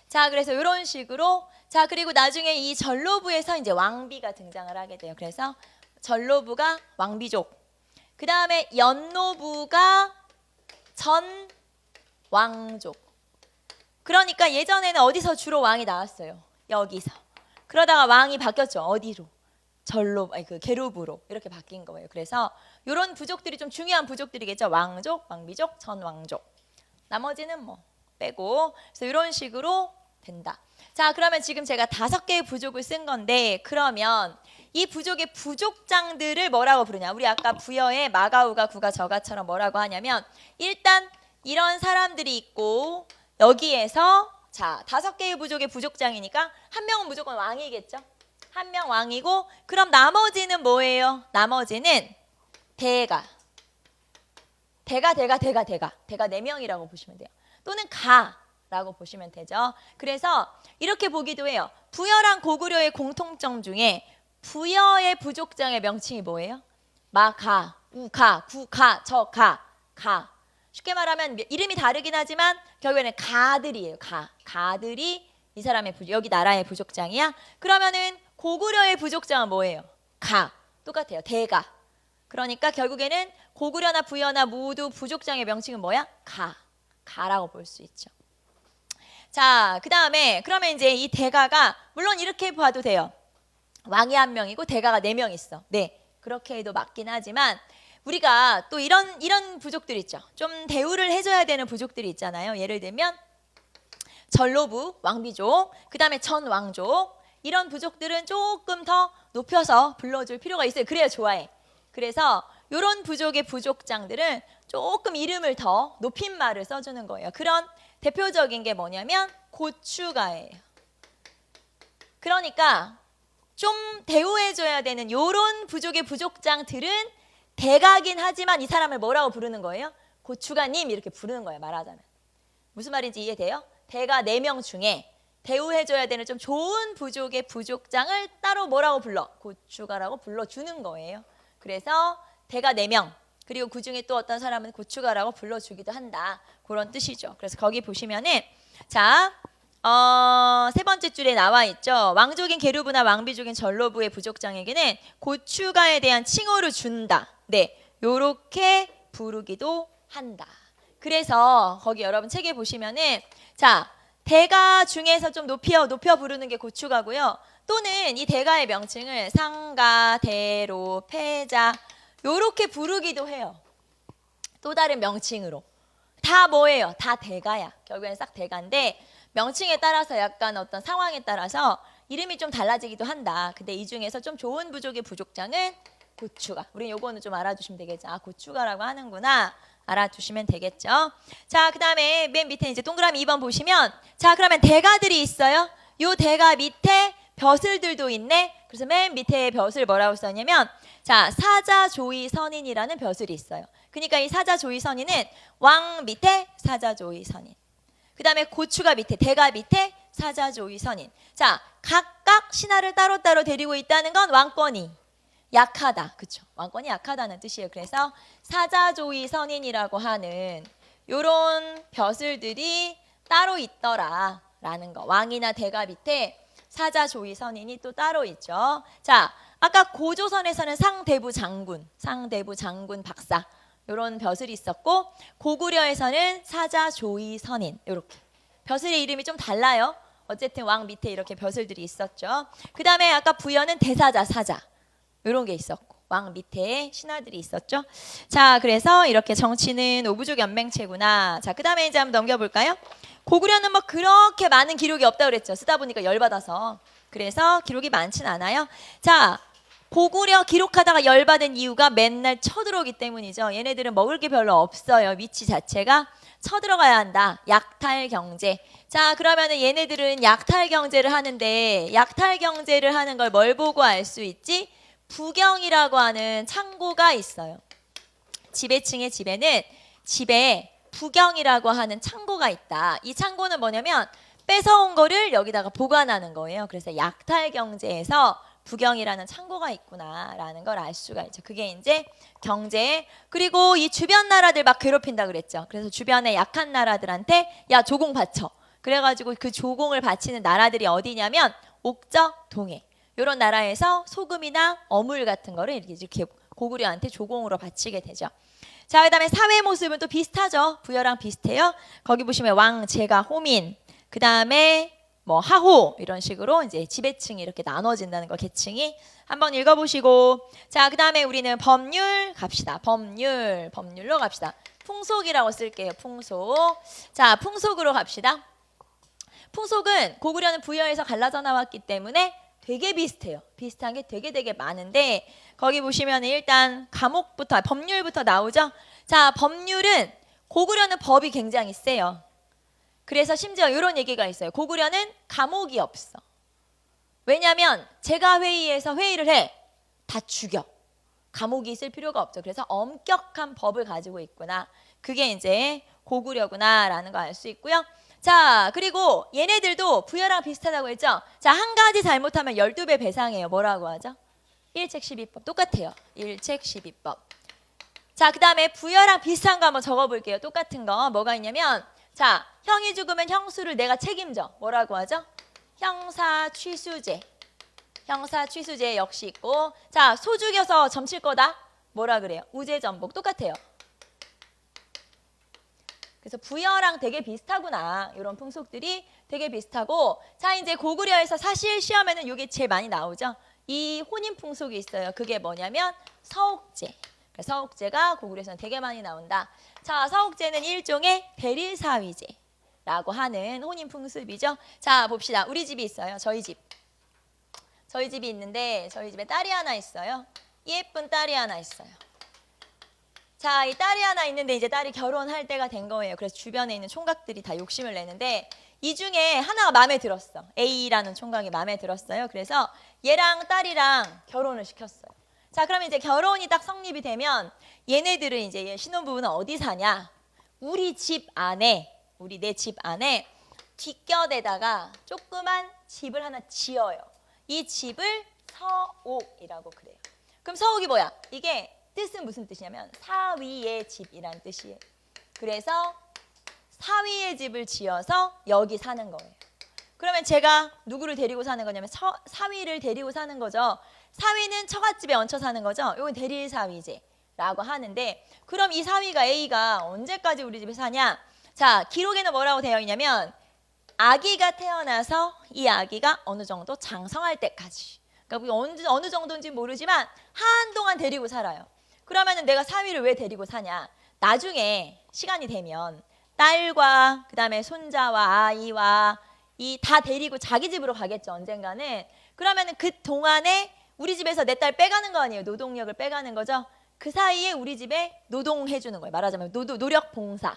자, 그래서 이런 식으로. 자, 그리고 나중에 이 전로부에서 이제 왕비가 등장을 하게 돼요. 그래서 전로부가 왕비족. 그 다음에 연노부가 전왕족. 그러니까 예전에는 어디서 주로 왕이 나왔어요? 여기서. 그러다가 왕이 바뀌었죠. 어디로? 계루부로 이렇게 바뀐 거예요. 그래서 이런 부족들이 좀 중요한 부족들이겠죠. 왕족, 왕비족, 전왕족. 나머지는 뭐 빼고. 그래서 이런 식으로 된다. 자, 그러면 지금 제가 5개의 부족을 쓴 건데, 그러면 이 부족의 부족장들을 뭐라고 부르냐? 우리 아까 부여에 마가우가 구가 저가처럼 뭐라고 하냐면, 일단 이런 사람들이 있고 여기에서 자, 5개의 부족의 부족장이니까 한 명은 무조건 왕이겠죠. 한 명 왕이고, 그럼 나머지는 뭐예요? 나머지는 대가 4명이라고 보시면 돼요. 또는 가라고 보시면 되죠. 그래서 이렇게 보기도 해요. 부여랑 고구려의 공통점 중에 부여의 부족장의 명칭이 뭐예요? 마가, 우가, 구가, 저가, 가. 쉽게 말하면 이름이 다르긴 하지만 결국에는 가들이에요. 가들이 이 사람의 여기 나라의 부족장이야. 그러면은 고구려의 부족장은 뭐예요? 가. 똑같아요. 대가. 그러니까 결국에는 고구려나 부여나 모두 부족장의 명칭은 뭐야? 가라고 볼 수 있죠. 자, 그 다음에 그러면 이제 이 대가가 물론 이렇게 봐도 돼요. 왕이 1명이고 대가가 4명 있어. 네, 그렇게 해도 맞긴 하지만 우리가 또 이런 부족들 있죠. 좀 대우를 해줘야 되는 부족들이 있잖아요. 예를 들면 전로부, 왕비족, 그 다음에 전왕족 이런 부족들은 조금 더 높여서 불러줄 필요가 있어요. 그래야 좋아해. 그래서 이런 부족의 부족장들은 조금 이름을 더 높임말을 써주는 거예요. 그런 대표적인 게 뭐냐면 고추가예요. 그러니까 좀 대우해줘야 되는 이런 부족의 부족장들은 대가긴 하지만 이 사람을 뭐라고 부르는 거예요? 고추가님 이렇게 부르는 거예요. 말하자면. 무슨 말인지 이해돼요? 대가 4명 중에 대우해줘야 되는 좀 좋은 부족의 부족장을 따로 뭐라고 불러? 고추가라고 불러주는 거예요. 그래서 대가 4명 그리고 그중에 또 어떤 사람은 고추가라고 불러주기도 한다. 그런 뜻이죠. 그래서 거기 보시면은 자 3번째 줄에 나와 있죠. 왕족인 계류부나 왕비족인 전로부의 부족장에게는 고추가에 대한 칭호를 준다. 네, 요렇게 부르기도 한다. 그래서 거기 여러분 책에 보시면은 자 대가 중에서 좀 높여 부르는 게 고추가고요. 또는 이 대가의 명칭을 상가, 대로, 패자 요렇게 부르기도 해요. 또 다른 명칭으로. 다 뭐예요? 다 대가야. 결국엔 싹 대가인데 명칭에 따라서 약간 어떤 상황에 따라서 이름이 좀 달라지기도 한다. 근데 이 중에서 좀 좋은 부족의 부족장은 고추가. 우린 요거는 좀 알아두시면 되겠죠. 아, 고추가라고 하는구나. 알아두시면 되겠죠. 자, 그 다음에 맨 밑에 이제 동그라미 2번 보시면 자, 그러면 대가들이 있어요. 요 대가 밑에 벼슬들도 있네. 그래서 맨 밑에 벼슬 뭐라고 썼냐면 자, 사자조의 선인이라는 벼슬이 있어요. 그러니까 이 사자조의 선인은 왕 밑에 사자조의 선인. 그 다음에 고추가 밑에 대가 밑에 사자조의 선인. 자, 각각 신하를 따로따로 데리고 있다는 건 왕권이 약하다. 그렇죠? 왕권이 약하다는 뜻이에요. 그래서 사자조의 선인이라고 하는 요런 벼슬들이 따로 있더라라는 거. 왕이나 대가 밑에 사자조의 선인이 또 따로 있죠. 자, 아까 고조선에서는 상대부 장군 박사 이런 벼슬이 있었고 고구려에서는 사자조의 선인 이렇게 벼슬의 이름이 좀 달라요. 어쨌든 왕 밑에 이렇게 벼슬들이 있었죠. 그 다음에 아까 부여는 대사자, 사자 이런 게 있었고 왕 밑에 신하들이 있었죠. 자, 그래서 이렇게 정치는 오부족 연맹체구나. 자, 그 다음에 이제 한번 넘겨볼까요? 고구려는 뭐 그렇게 많은 기록이 없다고 그랬죠. 쓰다 보니까 열받아서. 그래서 기록이 많진 않아요. 자, 고구려 기록하다가 열받은 이유가 맨날 쳐들어오기 때문이죠. 얘네들은 먹을 게 별로 없어요. 위치 자체가 쳐들어가야 한다. 약탈 경제. 자, 그러면은 얘네들은 약탈 경제를 하는데 약탈 경제를 하는 걸 뭘 보고 알 수 있지? 부경이라고 하는 창고가 있어요. 지배층의 집에는 집에 부경이라고 하는 창고가 있다. 이 창고는 뭐냐면 뺏어온 거를 여기다가 보관하는 거예요. 그래서 약탈 경제에서 부경이라는 창고가 있구나라는 걸 알 수가 있죠. 그게 이제 경제. 그리고 이 주변 나라들 막 괴롭힌다 그랬죠. 그래서 주변에 약한 나라들한테 야, 조공 바쳐. 그래가지고 그 조공을 바치는 나라들이 어디냐면 옥저, 동해. 이런 나라에서 소금이나 어물 같은 거를 이렇게 고구려한테 조공으로 바치게 되죠. 자, 그 다음에 사회 모습은 또 비슷하죠. 부여랑 비슷해요. 거기 보시면 왕, 제가, 호민, 그 다음에 뭐 하호 이런 식으로 이제 지배층이 이렇게 나눠진다는 거 계층이 한번 읽어보시고 자, 그 다음에 우리는 법률 갑시다. 법률로 갑시다. 풍속이라고 쓸게요. 풍속. 자, 풍속으로 갑시다. 풍속은 고구려는 부여에서 갈라져 나왔기 때문에 되게 비슷해요. 비슷한 게 되게 많은데 거기 보시면 일단 과목부터 법률부터 나오죠. 자, 법률은 고구려는 법이 굉장히 세요. 그래서 심지어 이런 얘기가 있어요. 고구려는 감옥이 없어. 왜냐하면 제가 회의에서 회의를 해. 다 죽여. 감옥이 있을 필요가 없죠. 그래서 엄격한 법을 가지고 있구나. 그게 이제 고구려구나라는 거 알 수 있고요. 자, 그리고 얘네들도 부여랑 비슷하다고 했죠. 자, 한 가지 잘못하면 12배 배상해요. 뭐라고 하죠? 일책 12법. 똑같아요. 일책 12법. 자, 그 다음에 부여랑 비슷한 거 한번 적어볼게요. 똑같은 거. 뭐가 있냐면 자, 형이 죽으면 형수를 내가 책임져. 뭐라고 하죠? 형사취수제. 형사취수제 역시 있고 자, 소 죽여서 점칠 거다. 뭐라 그래요? 우제전복 똑같아요. 그래서 부여랑 되게 비슷하구나. 이런 풍속들이 되게 비슷하고, 자 이제 고구려에서 사실 시험에는 이게 제일 많이 나오죠. 이 혼인 풍속이 있어요. 그게 뭐냐면 서옥제. 서옥제가 고구려에서는 되게 많이 나온다. 자, 서옥제는 일종의 대릴사위제라고 하는 혼인 풍습이죠. 자, 봅시다. 우리 집이 있어요. 저희 집. 저희 집이 있는데 저희 집에 딸이 하나 있어요. 예쁜 딸이 하나 있어요. 자, 이 딸이 하나 있는데 이제 딸이 결혼할 때가 된 거예요. 그래서 주변에 있는 총각들이 다 욕심을 내는데 이 중에 하나가 마음에 들었어. A라는 총각이 마음에 들었어요. 그래서 얘랑 딸이랑 결혼을 시켰어요. 자, 그러면 이제 결혼이 딱 성립이 되면 얘네들은 이제 신혼부부는 어디 사냐? 우리 집 안에, 우리 내 집 안에 뒷곁에다가 조그만 집을 하나 지어요. 이 집을 서옥이라고 그래요. 그럼 서옥이 뭐야? 이게 뜻은 무슨 뜻이냐면 사위의 집이란 뜻이에요. 그래서 사위의 집을 지어서 여기 사는 거예요. 그러면 제가 누구를 데리고 사는 거냐면 사위를 데리고 사는 거죠. 사위는 처갓집에 얹혀 사는 거죠. 이건 대릴사위제라고 하는데, 그럼 이 사위가 A가 언제까지 우리 집에 사냐? 자, 기록에는 뭐라고 되어 있냐면 아기가 태어나서 이 아기가 어느 정도 장성할 때까지. 그러니까 어느 정도인지 모르지만 한동안 데리고 살아요. 그러면은 내가 사위를 왜 데리고 사냐? 나중에 시간이 되면 딸과 그다음에 손자와 아이와 이 다 데리고 자기 집으로 가겠죠, 언젠가는. 그러면은 그 동안에 우리 집에서 내 딸 빼가는 거 아니에요. 노동력을 빼가는 거죠. 그 사이에 우리 집에 노동해 주는 거예요. 말하자면 노력 봉사.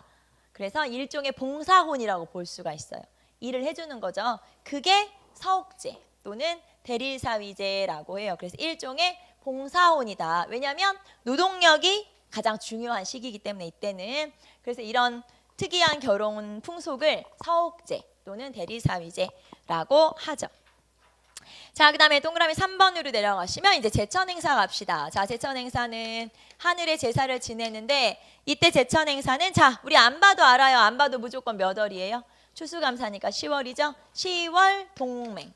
그래서 일종의 봉사혼이라고 볼 수가 있어요. 일을 해주는 거죠. 그게 서옥제 또는 대릴사위제라고 해요. 그래서 일종의 봉사혼이다. 왜냐하면 노동력이 가장 중요한 시기이기 때문에 이때는. 그래서 이런 특이한 결혼 풍속을 서옥제 또는 대릴사위제라고 하죠. 자, 그 다음에 동그라미 3번으로 내려가시면 이제 제천행사 갑시다. 자, 제천행사는 하늘에 제사를 지내는데 이때 제천행사는 자, 우리 안 봐도 알아요. 안 봐도 무조건 몇 월이에요? 추수감사니까 10월이죠. 10월 동맹.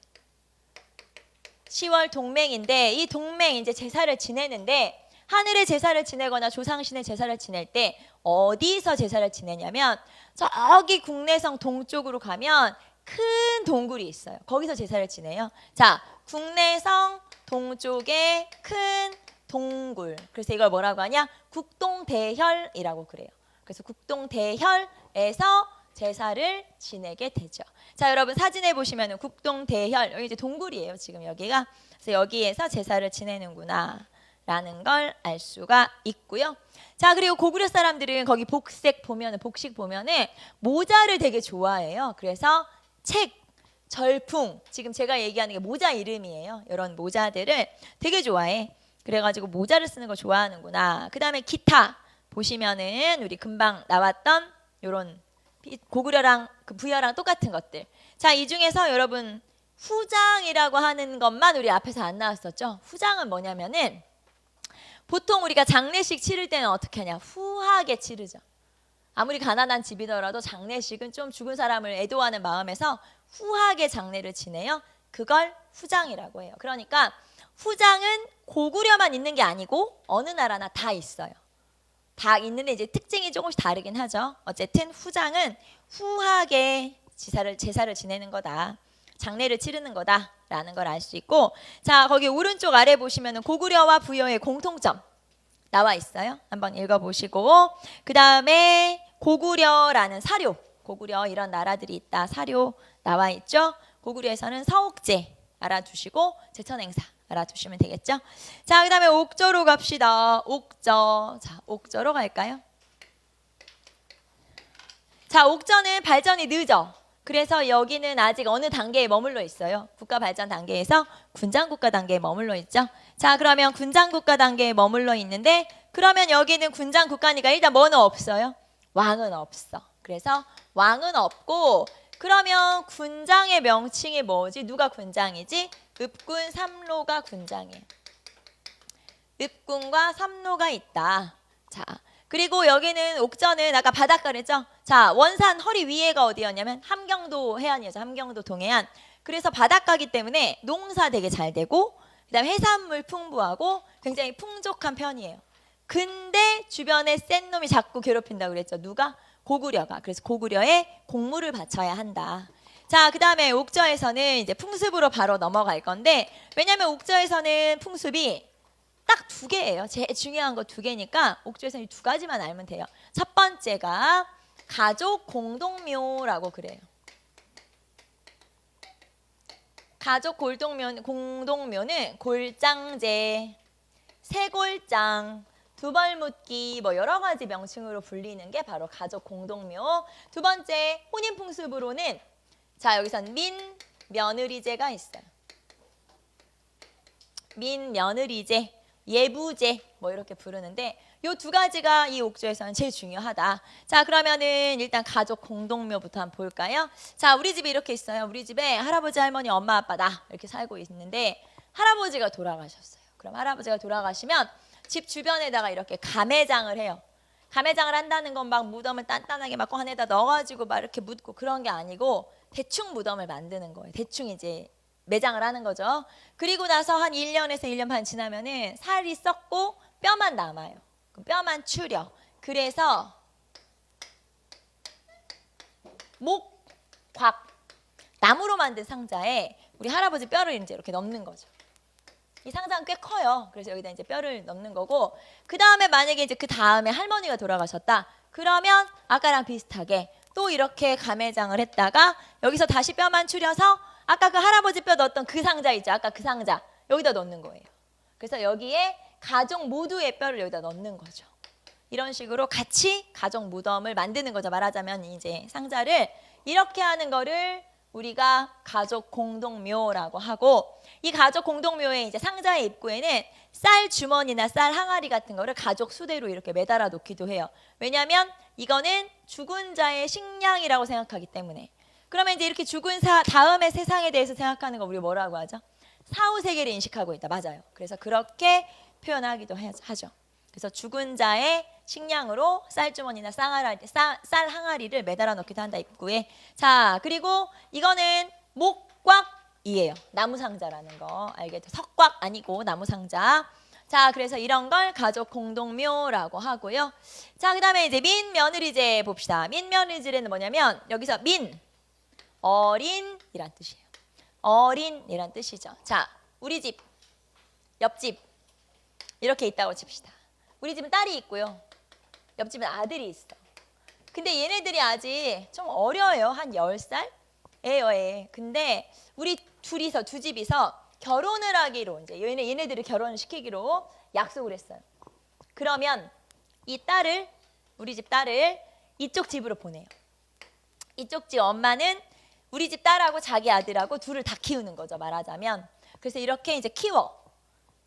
10월 동맹인데 이 동맹 이제 제사를 지내는데 하늘에 제사를 지내거나 조상신의 제사를 지낼 때 어디서 제사를 지내냐면 저기 국내성 동쪽으로 가면 큰 동굴이 있어요. 거기서 제사를 지내요. 자, 국내성 동쪽에 큰 동굴. 그래서 이걸 뭐라고 하냐? 국동대혈이라고 그래요. 그래서 국동대혈에서 제사를 지내게 되죠. 자, 여러분 사진에 보시면은 국동대혈, 여기 이제 동굴이에요. 지금 여기가. 그래서 여기에서 제사를 지내는구나 라는 걸 알 수가 있고요. 자, 그리고 고구려 사람들은 거기 복식 보면은 모자를 되게 좋아해요. 그래서 책, 절풍, 지금 제가 얘기하는 게 모자 이름이에요. 이런 모자들을 되게 좋아해. 그래가지고 모자를 쓰는 거 좋아하는구나. 그 다음에 기타 보시면은 우리 금방 나왔던 이런 고구려랑 그 부여랑 똑같은 것들. 자, 이 중에서 여러분 후장이라고 하는 것만 우리 앞에서 안 나왔었죠. 후장은 뭐냐면은 보통 우리가 장례식 치를 때는 어떻게 하냐? 후하게 치르죠. 아무리 가난한 집이더라도 장례식은 좀 죽은 사람을 애도하는 마음에서 후하게 장례를 지내요. 그걸 후장이라고 해요. 그러니까 후장은 고구려만 있는 게 아니고 어느 나라나 다 있어요. 다 있는데 이제 특징이 조금씩 다르긴 하죠. 어쨌든 후장은 후하게 제사를 지내는 거다. 장례를 치르는 거다라는 걸 알 수 있고, 자, 거기 오른쪽 아래 보시면은 고구려와 부여의 공통점 나와 있어요. 한번 읽어보시고, 그 다음에 고구려라는 사료, 고구려 이런 나라들이 있다. 사료 나와 있죠. 고구려에서는 서옥제 알아두시고 제천행사 알아두시면 되겠죠. 자, 그 다음에 옥저로 갑시다. 옥저. 자, 옥저로 갈까요? 자, 옥저는 발전이 늦어. 그래서 여기는 아직 어느 단계에 머물러 있어요? 국가 발전 단계에서 군장국가 단계에 머물러 있죠. 자, 그러면 군장국가 단계에 머물러 있는데 그러면 여기는 군장국가니까 일단 뭐는 없어요? 왕은 없어. 그래서 왕은 없고 그러면 군장의 명칭이 뭐지? 누가 군장이지? 읍군 삼로가 군장이에요. 읍군과 삼로가 있다. 자, 그리고 여기는 옥저는 아까 바닷가랬죠? 자, 원산 허리 위에가 어디였냐면 함경도 해안이었죠. 함경도 동해안. 그래서 바닷가기 때문에 농사 되게 잘 되고 그다음에 해산물 풍부하고 굉장히 풍족한 편이에요. 근데 주변에 센 놈이 자꾸 괴롭힌다고 그랬죠. 누가? 고구려가. 그래서 고구려에 공물을 바쳐야 한다. 자, 그 다음에 옥저에서는 이제 풍습으로 바로 넘어갈 건데, 왜냐면 옥저에서는 풍습이 딱 두 개예요. 제일 중요한 거 두 개니까 옥저에서는 이 두 가지만 알면 돼요. 첫 번째가 가족 공동묘라고 그래요. 가족 공동묘는 골장제, 세골장, 두벌묻기 뭐 여러 가지 명칭으로 불리는 게 바로 가족 공동묘. 두 번째 혼인풍습으로는 자, 여기선 민며느리제가 있어요. 민며느리제, 예부제 뭐 이렇게 부르는데 요 두 가지가 이 옥조에서는 제일 중요하다. 자, 그러면은 일단 가족 공동묘부터 한번 볼까요? 자, 우리 집에 이렇게 있어요. 우리 집에 할아버지, 할머니, 엄마, 아빠, 나 이렇게 살고 있는데 할아버지가 돌아가셨어요. 그럼 할아버지가 돌아가시면 집 주변에다가 이렇게 가매장을 해요. 가매장을 한다는 건 막 무덤을 단단하게 막 안에다 넣어가지고 막 이렇게 묻고 그런 게 아니고 대충 무덤을 만드는 거예요. 대충 이제 매장을 하는 거죠. 그리고 나서 한 1년에서 1년 반 지나면은 살이 썩고 뼈만 남아요. 그럼 뼈만 추려. 그래서 목, 곽, 나무로 만든 상자에 우리 할아버지 뼈를 이제 이렇게 넣는 거죠. 이 상자는 꽤 커요. 그래서 여기다 이제 뼈를 넣는 거고, 그 다음에 만약에 이제 그 다음에 할머니가 돌아가셨다. 그러면 아까랑 비슷하게 또 이렇게 가매장을 했다가 여기서 다시 뼈만 추려서 아까 그 할아버지 뼈 넣었던 그 상자 있죠. 아까 그 상자 여기다 넣는 거예요. 그래서 여기에 가족 모두의 뼈를 여기다 넣는 거죠. 이런 식으로 같이 가족 무덤을 만드는 거죠. 말하자면 이제 상자를 이렇게 하는 거를 우리가 가족 공동묘라고 하고, 이 가족 공동묘의 이제 상자의 입구에는 쌀 주머니나 쌀 항아리 같은 거를 가족 수대로 이렇게 매달아 놓기도 해요. 왜냐하면 이거는 죽은 자의 식량이라고 생각하기 때문에. 그러면 이제 이렇게 죽은 다음의 세상에 대해서 생각하는 거 우리 뭐라고 하죠? 사후 세계를 인식하고 있다. 맞아요. 그래서 그렇게 표현하기도 하죠. 그래서 죽은 자의 식량으로 쌀주머니나 쌀 항아리를 매달아 놓기도 한다, 입구에. 자, 그리고 이거는 목곽이에요. 나무상자라는 거 알겠죠? 석곽 아니고 나무상자. 자, 그래서 이런 걸 가족 공동묘라고 하고요. 자, 그 다음에 이제 민며느리제 봅시다. 민며느리제는 뭐냐면 여기서 민, 어린이란 뜻이에요. 어린이란 뜻이죠. 자, 우리 집, 옆집 이렇게 있다고 칩시다. 우리 집은 딸이 있고요. 옆집은 아들이 있어. 근데 얘네들이 아직 좀 어려요. 한 10살? 애요. 근데 우리 둘이서, 두 집이서 결혼을 하기로, 이제 얘네들을 결혼을 시키기로 약속을 했어요. 그러면 이 딸을, 우리 집 딸을 이쪽 집으로 보내요. 이쪽 집 엄마는 우리 집 딸하고 자기 아들하고 둘을 다 키우는 거죠. 말하자면. 그래서 이렇게 이제 키워.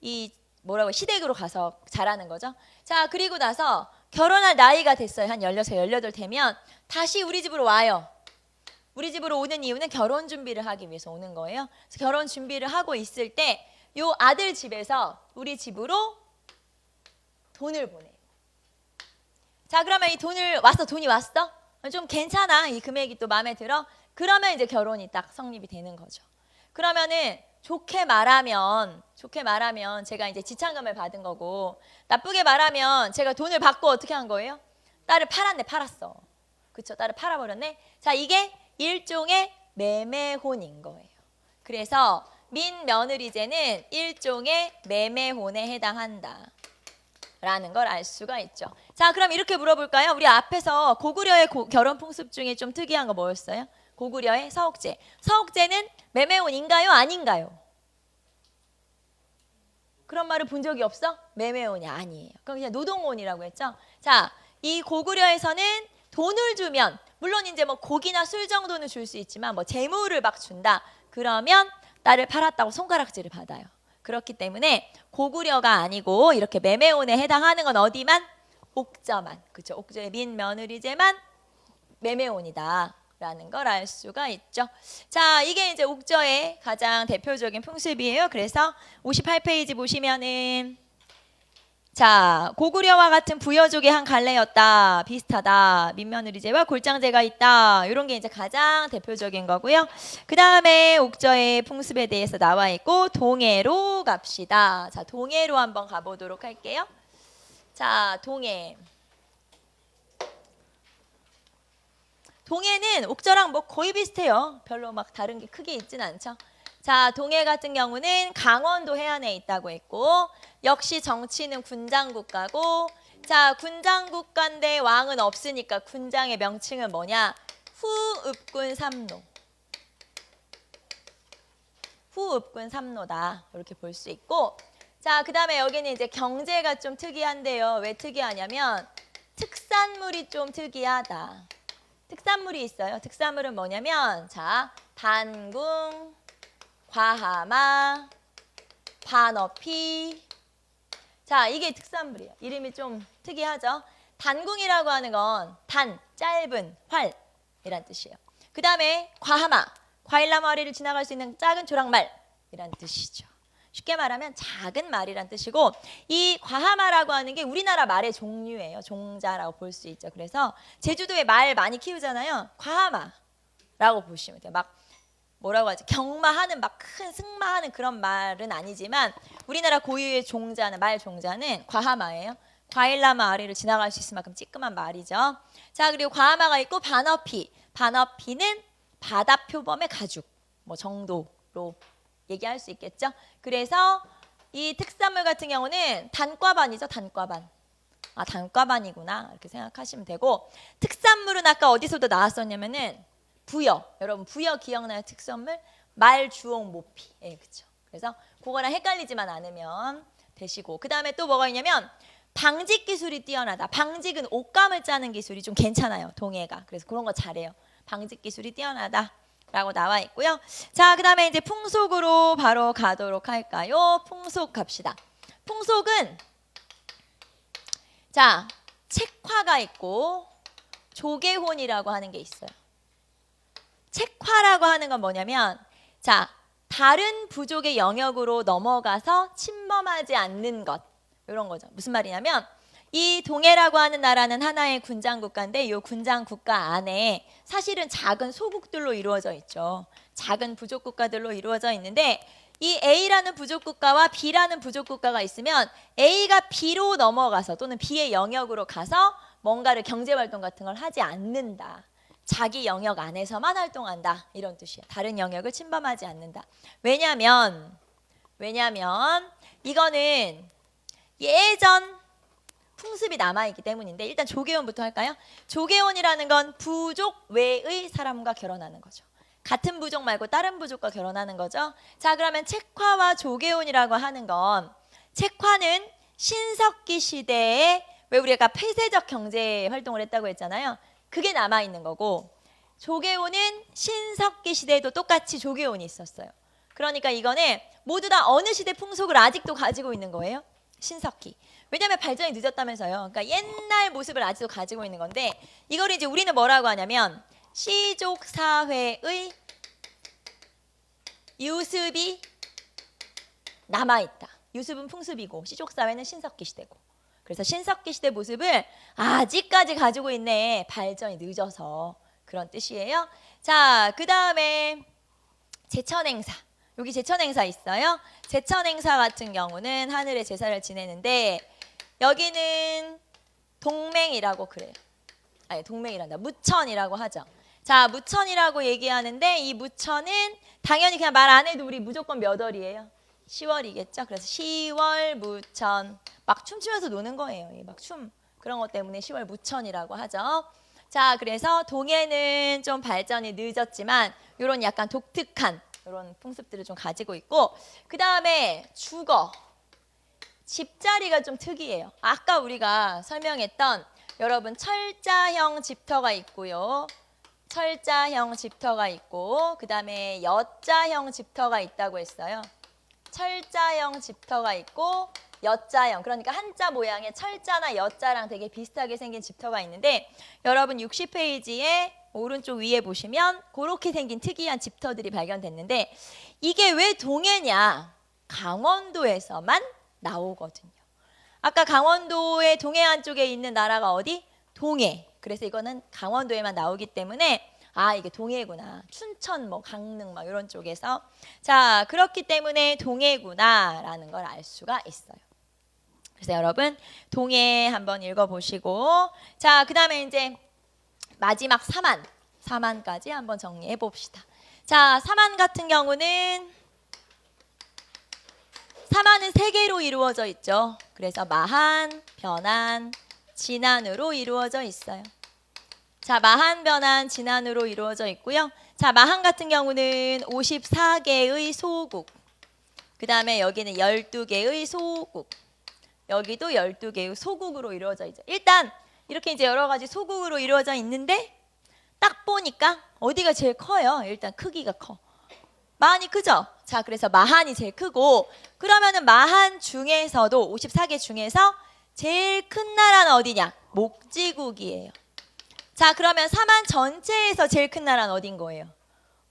이 뭐라고 시댁으로 가서 자라는 거죠. 자, 그리고 나서 결혼할 나이가 됐어요. 한 16, 18 되면 다시 우리 집으로 와요. 우리 집으로 오는 이유는 결혼 준비를 하기 위해서 오는 거예요. 그래서 결혼 준비를 하고 있을 때 요 아들 집에서 우리 집으로 돈을 보내요. 자, 그러면 이 돈이 왔어? 좀 괜찮아. 이 금액이 또 마음에 들어? 그러면 이제 결혼이 딱 성립이 되는 거죠. 그러면은 좋게 말하면 제가 이제 지참금을 받은 거고, 나쁘게 말하면 제가 돈을 받고 어떻게 한 거예요? 딸을 팔았어. 그쵸? 딸을 팔아버렸네. 자, 이게 일종의 매매혼인 거예요. 그래서 민며느리제는 일종의 매매혼에 해당한다 라는 걸 알 수가 있죠. 자, 그럼 이렇게 물어볼까요? 우리 앞에서 고구려의 결혼 풍습 중에 좀 특이한 거 뭐였어요? 고구려의 서옥제. 서옥제는 매매혼인가요? 아닌가요? 그런 말을 본 적이 없어? 매매혼이 아니에요. 그럼 그냥 노동혼이라고 했죠. 자, 이 고구려에서는 돈을 주면, 물론 이제 뭐 고기나 술 정도는 줄 수 있지만 뭐 재물을 막 준다. 그러면 딸을 팔았다고 손가락질을 받아요. 그렇기 때문에 고구려가 아니고 이렇게 매매혼에 해당하는 건 어디만? 옥저만. 그렇죠? 옥저의 민며느리제만 매매혼이다 라는 걸 알 수가 있죠. 자, 이게 이제 옥저의 가장 대표적인 풍습이에요. 그래서 58페이지 보시면은, 자, 고구려와 같은 부여족의 한 갈래였다. 비슷하다. 민며느리제와 골장제가 있다. 이런 게 이제 가장 대표적인 거고요. 그 다음에 옥저의 풍습에 대해서 나와 있고, 동해로 갑시다. 자, 동해로 한번 가보도록 할게요. 자, 동해. 동해는 옥저랑 뭐 거의 비슷해요. 별로 막 다른 게 크게 있진 않죠. 자, 동해 같은 경우는 강원도 해안에 있다고 했고, 역시 정치는 군장 국가고, 자, 군장 국가인데 왕은 없으니까 군장의 명칭은 뭐냐? 후읍군 삼로. 후읍군 삼로다. 이렇게 볼 수 있고, 자, 그 다음에 여기는 이제 경제가 좀 특이한데요. 왜 특이하냐면 특산물이 좀 특이하다. 특산물이 있어요. 특산물은 뭐냐면 자, 단궁, 과하마, 반어피. 자, 이게 특산물이에요. 이름이 좀 특이하죠. 단궁이라고 하는 건 단, 짧은, 활이란 뜻이에요. 그 다음에 과하마, 과일나무 아래를 지나갈 수 있는 작은 조랑말이란 뜻이죠. 쉽게 말하면 작은 말이란 뜻이고, 이 과하마라고 하는 게 우리나라 말의 종류예요. 종자라고 볼 수 있죠. 그래서 제주도에 말 많이 키우잖아요. 과하마라고 보시면 돼요. 막 뭐라고 하지? 경마하는 막 큰 승마하는 그런 말은 아니지만 우리나라 고유의 종자는 말 종자는 과하마예요. 과일나무 아래를 지나갈 수 있을 만큼 찌끄만 말이죠. 자, 그리고 과하마가 있고 반어피. 반어피는 바다 표범의 가죽 뭐 정도로 얘기할 수 있겠죠. 그래서 이 특산물 같은 경우는 단과반이죠. 단과반. 아, 단과반이구나 이렇게 생각하시면 되고, 특산물은 아까 어디서도 나왔었냐면은 부여. 여러분 부여 기억나요? 특산물 말, 주홍, 모피. 예, 그렇죠. 그래서 그거랑 헷갈리지만 않으면 되시고, 그 다음에 또 뭐가 있냐면 방직 기술이 뛰어나다. 방직은 옷감을 짜는 기술이 좀 괜찮아요. 동해가. 그래서 그런 거 잘해요. 방직 기술이 뛰어나다. 라고 나와 있고요. 자, 그 다음에 이제 풍속으로 바로 가도록 할까요? 풍속 갑시다. 풍속은 자, 책화가 있고 조계혼이라고 하는 게 있어요. 책화라고 하는 건 뭐냐면 자, 다른 부족의 영역으로 넘어가서 침범하지 않는 것, 이런 거죠. 무슨 말이냐면 이 동해라고 하는 나라는 하나의 군장 국가인데 이 군장 국가 안에 사실은 작은 소국들로 이루어져 있죠. 작은 부족 국가들로 이루어져 있는데 이 A라는 부족 국가와 B라는 부족 국가가 있으면 A가 B로 넘어가서 또는 B의 영역으로 가서 뭔가를 경제 활동 같은 걸 하지 않는다. 자기 영역 안에서만 활동한다. 이런 뜻이에요. 다른 영역을 침범하지 않는다. 왜냐면 이거는 예전 풍습이 남아있기 때문인데, 일단 조계혼부터 할까요? 조계혼이라는 건 부족 외의 사람과 결혼하는 거죠. 같은 부족 말고 다른 부족과 결혼하는 거죠. 자, 그러면 책화와 조계혼이라고 하는 건, 책화는 신석기 시대에 왜 우리가 폐쇄적 경제 활동을 했다고 했잖아요. 그게 남아있는 거고, 조계혼은 신석기 시대에도 똑같이 조계혼이 있었어요. 그러니까 이거는 모두 다 어느 시대 풍속을 아직도 가지고 있는 거예요? 신석기. 왜냐하면 발전이 늦었다면서요. 그러니까 옛날 모습을 아직도 가지고 있는 건데, 이걸 이제 우리는 뭐라고 하냐면 시족 사회의 유습이 남아 있다. 유습은 풍습이고 시족 사회는 신석기 시대고. 그래서 신석기 시대 모습을 아직까지 가지고 있네. 발전이 늦어서. 그런 뜻이에요. 자, 그 다음에 제천행사. 여기 제천행사 있어요. 제천행사 같은 경우는 하늘의 제사를 지내는데 여기는 동맹이라고 그래요. 아니, 동맹이란다. 무천이라고 하죠. 자, 무천이라고 얘기하는데 이 무천은 당연히 그냥 말 안 해도 우리 무조건 몇 월이에요? 10월이겠죠. 그래서 10월 무천. 막 춤추면서 노는 거예요. 막 춤 그런 것 때문에 10월 무천이라고 하죠. 자, 그래서 동해는 좀 발전이 늦었지만 이런 약간 독특한 이런 풍습들을 좀 가지고 있고, 그 다음에 주거. 집자리가 좀 특이해요. 아까 우리가 설명했던 여러분 철자형 집터가 있고요. 철자형 집터가 있고, 그 다음에 여자형 집터가 있다고 했어요. 철자형 집터가 있고 여자형, 그러니까 한자 모양의 철자나 여자랑 되게 비슷하게 생긴 집터가 있는데, 여러분 60페이지에 오른쪽 위에 보시면 그렇게 생긴 특이한 집터들이 발견됐는데, 이게 왜 동해냐? 강원도에서만 나오거든요. 아까 강원도의 동해안 쪽에 있는 나라가 어디? 동해. 그래서 이거는 강원도에만 나오기 때문에 아, 이게 동해구나. 춘천, 뭐 강릉 막 이런 쪽에서. 자, 그렇기 때문에 동해구나라는 걸 알 수가 있어요. 그래서 여러분 동해 한번 읽어보시고, 자, 그 다음에 이제 마지막 사만까지 한번 정리해 봅시다. 자, 사만 같은 경우는 사만은 세 개로 이루어져 있죠. 그래서 마한, 변한, 진한으로 이루어져 있어요. 자, 마한, 변한, 진한으로 이루어져 있고요. 자, 마한 같은 경우는 54개의 소국, 그 다음에 여기는 12개의 소국, 여기도 12개의 소국으로 이루어져 있죠. 일단 이렇게 이제 여러 가지 소국으로 이루어져 있는데 딱 보니까 어디가 제일 커요? 일단 크기가 커. 마한이 크죠? 자, 그래서 마한이 제일 크고, 그러면은 마한 중에서도 54개 중에서 제일 큰 나라는 어디냐? 목지국이에요. 자, 그러면 사만 전체에서 제일 큰 나라는 어딘 거예요?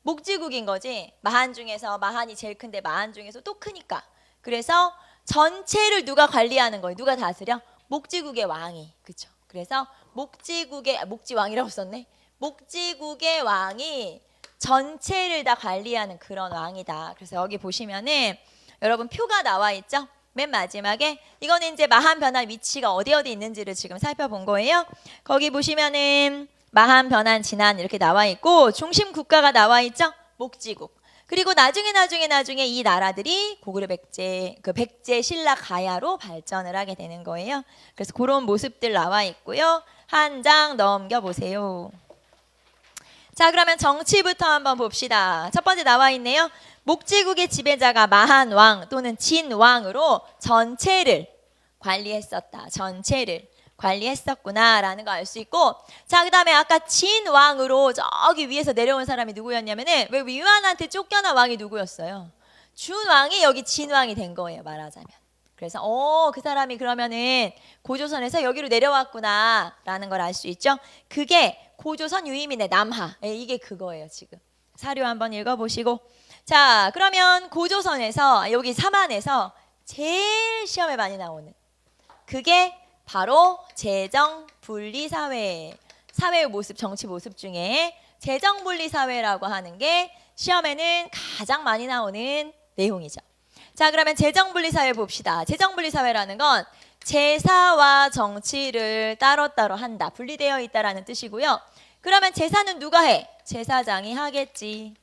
목지국인 거지. 마한 중에서 마한이 제일 큰데 마한 중에서 또 크니까. 그래서 전체를 누가 관리하는 거예요? 누가 다스려? 목지국의 왕이. 그렇죠? 그래서 목지왕이라고 썼네. 목지국의 왕이 전체를 다 관리하는 그런 왕이다. 그래서 여기 보시면은 여러분 표가 나와 있죠? 맨 마지막에 이거는 이제 마한 변한 위치가 어디 있는지를 지금 살펴본 거예요. 거기 보시면은 마한 변한 진한 이렇게 나와 있고 중심 국가가 나와 있죠? 목지국. 그리고 나중에 이 나라들이 고구려 백제 신라 가야로 발전을 하게 되는 거예요. 그래서 그런 모습들 나와 있고요. 한 장 넘겨 보세요. 자, 그러면 정치부터 한번 봅시다. 첫 번째 나와 있네요. 목지국의 지배자가 마한왕 또는 진왕으로 전체를 관리했었다. 전체를 관리했었구나라는 거 알 수 있고, 자, 그 다음에 아까 진왕으로 저기 위에서 내려온 사람이 누구였냐면은 왜 위완한테 쫓겨난 왕이 누구였어요? 준왕이 여기 진왕이 된 거예요, 말하자면. 그래서 그 사람이 그러면은 고조선에서 여기로 내려왔구나라는 걸 알 수 있죠. 그게 고조선 유이민의 남하, 이게 그거예요. 지금 사료 한번 읽어보시고, 자, 그러면 고조선에서 여기 사만에서 제일 시험에 많이 나오는 그게 바로 재정분리사회, 사회의 모습, 정치 모습 중에 재정분리사회라고 하는 게 시험에는 가장 많이 나오는 내용이죠. 자, 그러면 재정분리사회 봅시다. 재정분리사회라는 건 제사와 정치를 따로따로 한다, 분리되어 있다라는 뜻이고요. 그러면 제사는 누가 해? 제사장이 하겠지.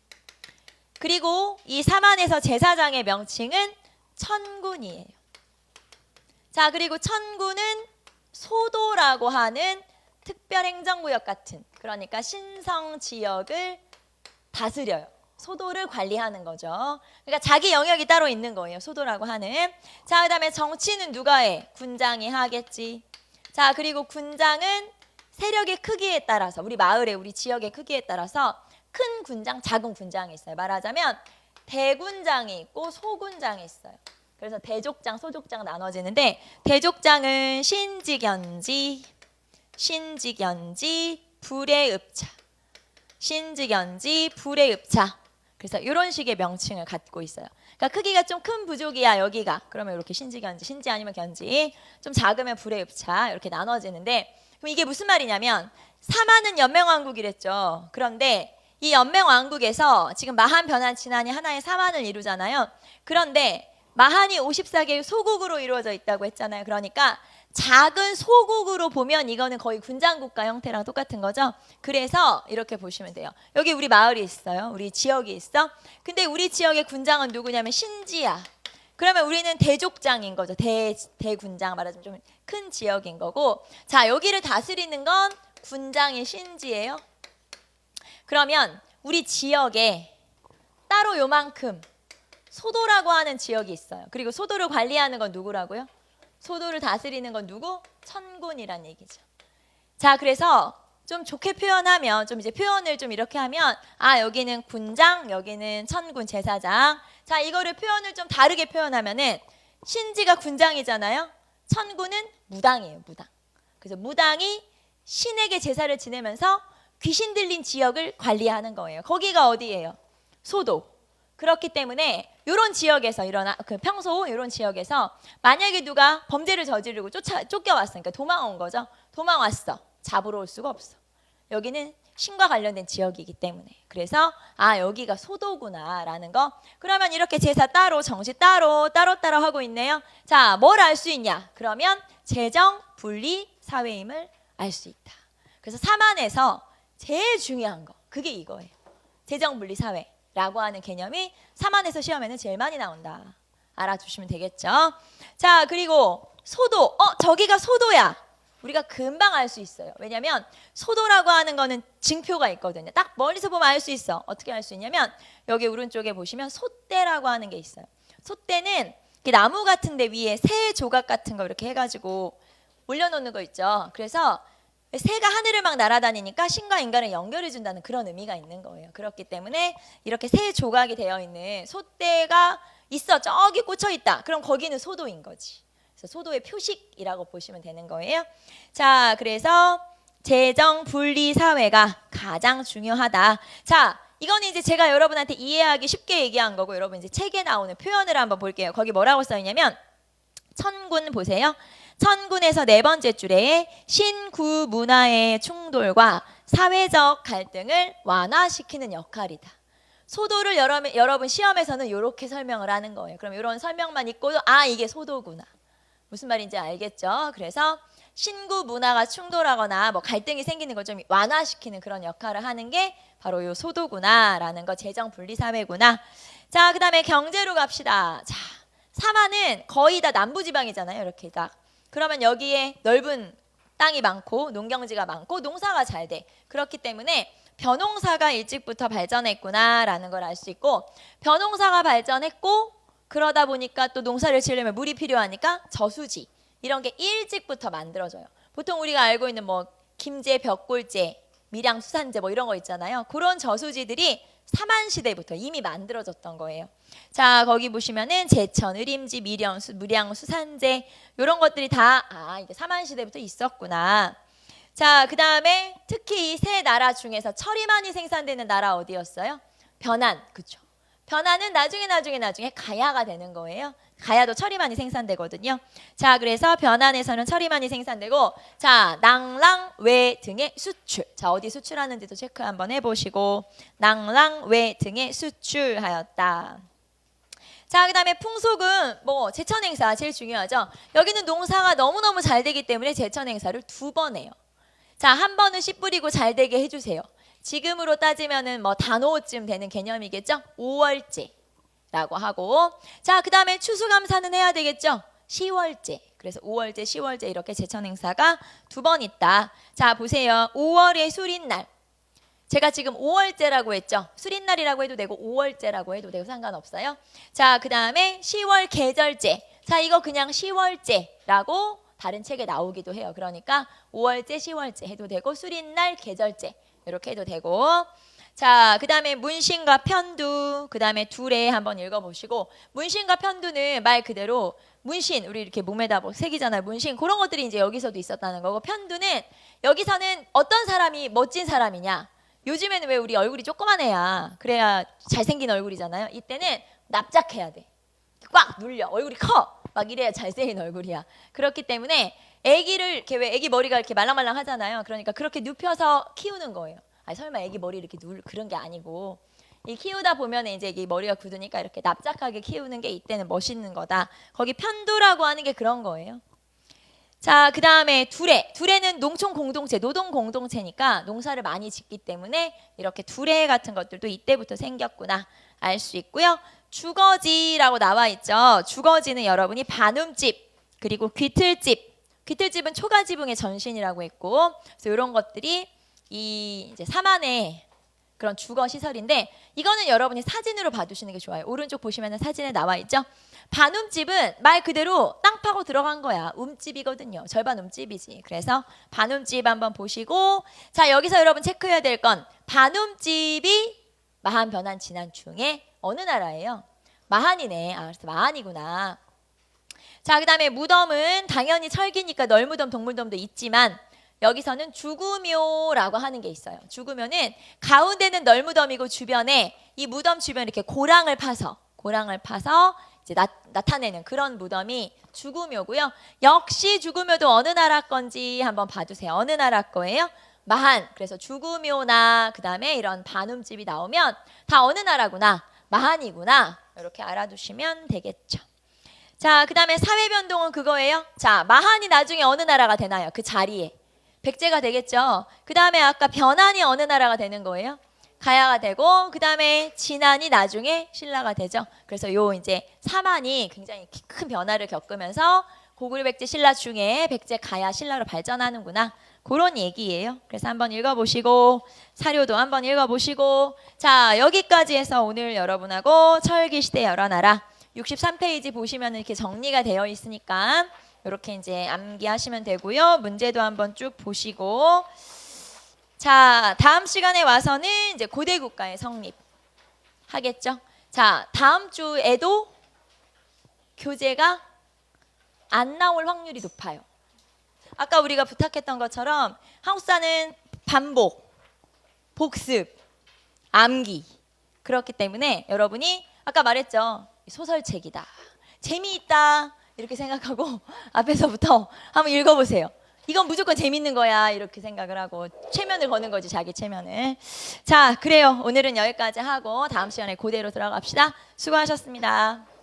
그리고 이 사만에서 제사장의 명칭은 천군이에요. 자, 그리고 천군은 소도라고 하는 특별행정구역 같은, 그러니까 신성 지역을 다스려요. 소도를 관리하는 거죠. 그러니까 자기 영역이 따로 있는 거예요, 소도라고 하는. 자, 그 다음에 정치는 누가 해? 군장이 하겠지. 자, 그리고 군장은 세력의 크기에 따라서, 우리 마을의, 우리 지역의 크기에 따라서 큰 군장, 작은 군장이 있어요. 말하자면 대군장이 있고 소군장이 있어요. 그래서 대족장, 소족장 나눠지는데, 대족장은 신지견지, 불의읍차, 신지견지, 불의읍차. 그래서 이런 식의 명칭을 갖고 있어요. 그러니까 크기가 좀 큰 부족이야, 여기가. 그러면 이렇게 신지견지, 신지 아니면 견지. 좀 작으면 불의읍차, 이렇게 나눠지는데, 그럼 이게 무슨 말이냐면 사만은 연맹왕국이랬죠. 그런데 이 연맹왕국에서 지금 마한, 변한, 진한이 하나의 사만을 이루잖아요. 그런데 마한이 54개의 소국으로 이루어져 있다고 했잖아요. 그러니까 작은 소국으로 보면 이거는 거의 군장국가 형태랑 똑같은 거죠. 그래서 이렇게 보시면 돼요. 여기 우리 마을이 있어요. 우리 지역이 있어. 근데 우리 지역의 군장은 누구냐면 신지야. 그러면 우리는 대족장인 거죠. 대군장, 말하자면 좀 큰 지역인 거고. 자, 여기를 다스리는 건 군장인 신지예요. 그러면 우리 지역에 따로 요만큼 소도라고 하는 지역이 있어요. 그리고 소도를 관리하는 건 누구라고요? 소도를 다스리는 건 누구? 천군이란 얘기죠. 자, 그래서 좀 좋게 표현하면, 좀 이제 표현을 좀 이렇게 하면, 여기는 군장, 여기는 천군 제사장. 자, 이거를 표현을 좀 다르게 표현하면은 신지가 군장이잖아요. 천군은 무당이에요, 무당. 그래서 무당이 신에게 제사를 지내면서 귀신 들린 지역을 관리하는 거예요. 거기가 어디예요? 소도. 그렇기 때문에 이런 지역에서 평소 이런 지역에서 만약에 누가 범죄를 저지르고 쫓겨왔으니까 도망온 거죠. 도망왔어. 잡으러 올 수가 없어. 여기는 신과 관련된 지역이기 때문에. 그래서 아 여기가 소도구나라는 거. 그러면 이렇게 제사 따로 정시 따로 하고 있네요. 자, 뭘 알 수 있냐? 그러면 재정 분리 사회임을 알 수 있다. 그래서 3안에서 제일 중요한 거 그게 이거예요. 재정 분리 사회라고 하는 개념이 3안에서 시험에는 제일 많이 나온다. 알아두시면 되겠죠. 자, 그리고 소도. 저기가 소도야. 우리가 금방 알 수 있어요. 왜냐하면 소도라고 하는 거는 징표가 있거든요. 딱 멀리서 보면 알 수 있어. 어떻게 알 수 있냐면 여기 오른쪽에 보시면 솥대라고 하는 게 있어요. 솥대는 나무 같은 데 위에 새 조각 같은 거 이렇게 해가지고 올려놓는 거 있죠. 그래서 새가 하늘을 막 날아다니니까 신과 인간을 연결해 준다는 그런 의미가 있는 거예요. 그렇기 때문에 이렇게 새 조각이 되어 있는 솥대가 있어. 저기 꽂혀 있다. 그럼 거기는 소도인 거지. 그래서 소도의 표식이라고 보시면 되는 거예요. 자, 그래서 재정 분리 사회가 가장 중요하다. 자, 이거는 이제 제가 여러분한테 이해하기 쉽게 얘기한 거고 여러분 이제 책에 나오는 표현을 한번 볼게요. 거기 뭐라고 써 있냐면 천군 보세요. 천군에서 4번째 줄에 신구 문화의 충돌과 사회적 갈등을 완화시키는 역할이다. 소도를 여러분 시험에서는 이렇게 설명을 하는 거예요. 그럼 이런 설명만 있고도 아 이게 소도구나. 무슨 말인지 알겠죠? 그래서 신구 문화가 충돌하거나 뭐 갈등이 생기는 걸 좀 완화시키는 그런 역할을 하는 게 바로 요 소도구나라는 거, 재정 분리 사회구나. 자, 그다음에 경제로 갑시다. 자, 3안은 거의 다 남부지방이잖아요. 이렇게 딱. 그러면 여기에 넓은 땅이 많고 농경지가 많고 농사가 잘 돼. 그렇기 때문에 벼농사가 일찍부터 발전했구나라는 걸 알 수 있고 벼농사가 발전했고 그러다 보니까 또 농사를 지으려면 물이 필요하니까 저수지 이런 게 일찍부터 만들어져요. 보통 우리가 알고 있는 뭐 김제, 벽골제, 밀양, 수산제 뭐 이런 거 있잖아요. 그런 저수지들이 삼한 시대부터 이미 만들어졌던 거예요. 자, 거기 보시면은 제천, 의림지, 밀양, 수산제 이런 것들이 다 이게 삼한 시대부터 있었구나. 자, 그다음에 특히 이 세 나라 중에서 철이 많이 생산되는 나라 어디였어요? 변안, 그렇죠. 변안은 나중에 가야가 되는 거예요. 가야도 철이 많이 생산되거든요. 자, 그래서 변안에서는 철이 많이 생산되고 자, 낭랑, 외 등의 수출. 자, 어디 수출하는지도 체크 한번 해보시고 낭랑, 외 등의 수출하였다. 자, 그다음에 풍속은 뭐 제천 행사 제일 중요하죠. 여기는 농사가 너무너무 잘 되기 때문에 제천 행사를 2번 해요. 자, 한 번은 씨 뿌리고 잘 되게 해주세요. 지금으로 따지면은 뭐 단오쯤 되는 개념이겠죠. 5월제라고 하고 자, 그 다음에 추수감사는 해야 되겠죠. 10월제. 그래서 5월제, 10월제 이렇게 제천 행사가 2번 있다. 자, 보세요. 5월의 수린날. 제가 지금 5월제라고 했죠. 수린날이라고 해도 되고 5월제라고 해도 되고 상관없어요. 자, 그 다음에 10월 계절제. 자, 이거 그냥 10월제라고 다른 책에 나오기도 해요. 그러니까 5월제, 10월제 해도 되고 수린날, 계절제 이렇게 해도 되고 자, 그 다음에 문신과 편두 그 다음에 둘에 한번 읽어보시고 문신과 편두는 말 그대로 문신 우리 이렇게 몸에다 뭐 새기잖아요. 문신 그런 것들이 이제 여기서도 있었다는 거고 편두는 여기서는 어떤 사람이 멋진 사람이냐 요즘에는 왜 우리 얼굴이 조그만해야 그래야 잘생긴 얼굴이잖아요. 이때는 납작해야 돼. 꽉 눌려. 얼굴이 커. 막 이래야 잘생긴 얼굴이야. 그렇기 때문에 아기를 이렇게 왜 아기 머리가 이렇게 말랑말랑 하잖아요. 그러니까 그렇게 눕혀서 키우는 거예요. 설마 아기 머리 이렇게 그런 게 아니고 이 키우다 보면 이제 이 머리가 굳으니까 이렇게 납작하게 키우는 게 이때는 멋있는 거다. 거기 편두라고 하는 게 그런 거예요. 자, 그 다음에 두레는 농촌 공동체, 노동 공동체니까 농사를 많이 짓기 때문에 이렇게 두레 같은 것들도 이때부터 생겼구나 알 수 있고요. 주거지라고 나와 있죠. 주거지는 여러분이 반움집 그리고 귀틀집은 초가지붕의 전신이라고 했고 그래서 이런 것들이 이 이제 삼안의 그런 주거 시설인데 이거는 여러분이 사진으로 봐두시는 게 좋아요. 오른쪽 보시면 사진에 나와 있죠. 반움집은 말 그대로 땅 파고 들어간 거야. 움집이거든요. 절반 움집이지. 그래서 반움집 한번 보시고 자, 여기서 여러분 체크해야 될 건 반움집이 마한, 변한, 진안 중에 어느 나라예요? 마한이네. 그래서 마한이구나. 자, 그 다음에 무덤은 당연히 철기니까 널무덤, 동물덤도 있지만 여기서는 주구묘라고 하는 게 있어요. 주구묘는 가운데는 널무덤이고 주변에 이 무덤 주변에 이렇게 고랑을 파서 이제 나타내는 그런 무덤이 주구묘고요. 역시 주구묘도 어느 나라 건지 한번 봐주세요. 어느 나라 거예요? 마한. 그래서 죽음요나 그다음에 이런 반음집이 나오면 다 어느 나라구나. 마한이구나. 이렇게 알아두시면 되겠죠. 자, 그다음에 사회 변동은 그거예요. 자, 마한이 나중에 어느 나라가 되나요? 그 자리에 백제가 되겠죠. 그다음에 아까 변한이 어느 나라가 되는 거예요? 가야가 되고, 그다음에 진한이 나중에 신라가 되죠. 그래서 요 이제 사만이 굉장히 큰 변화를 겪으면서 고구려 백제 신라 중에 백제 가야 신라로 발전하는구나. 그런 얘기예요. 그래서 한번 읽어보시고 사료도 한번 읽어보시고, 자, 여기까지 해서 오늘 여러분하고 철기시대 여러 나라 63페이지 보시면 이렇게 정리가 되어 있으니까 이렇게 이제 암기하시면 되고요. 문제도 한번 쭉 보시고, 자, 다음 시간에 와서는 이제 고대 국가의 성립 하겠죠. 자, 다음 주에도 교재가 안 나올 확률이 높아요. 아까 우리가 부탁했던 것처럼 한국사는 반복, 복습, 암기. 그렇기 때문에 여러분이 아까 말했죠. 소설책이다, 재미있다 이렇게 생각하고 앞에서부터 한번 읽어보세요. 이건 무조건 재밌는 거야 이렇게 생각을 하고 체면을 거는 거지, 자기 체면을. 자, 그래요. 오늘은 여기까지 하고 다음 시간에 고대로 들어갑시다. 수고하셨습니다.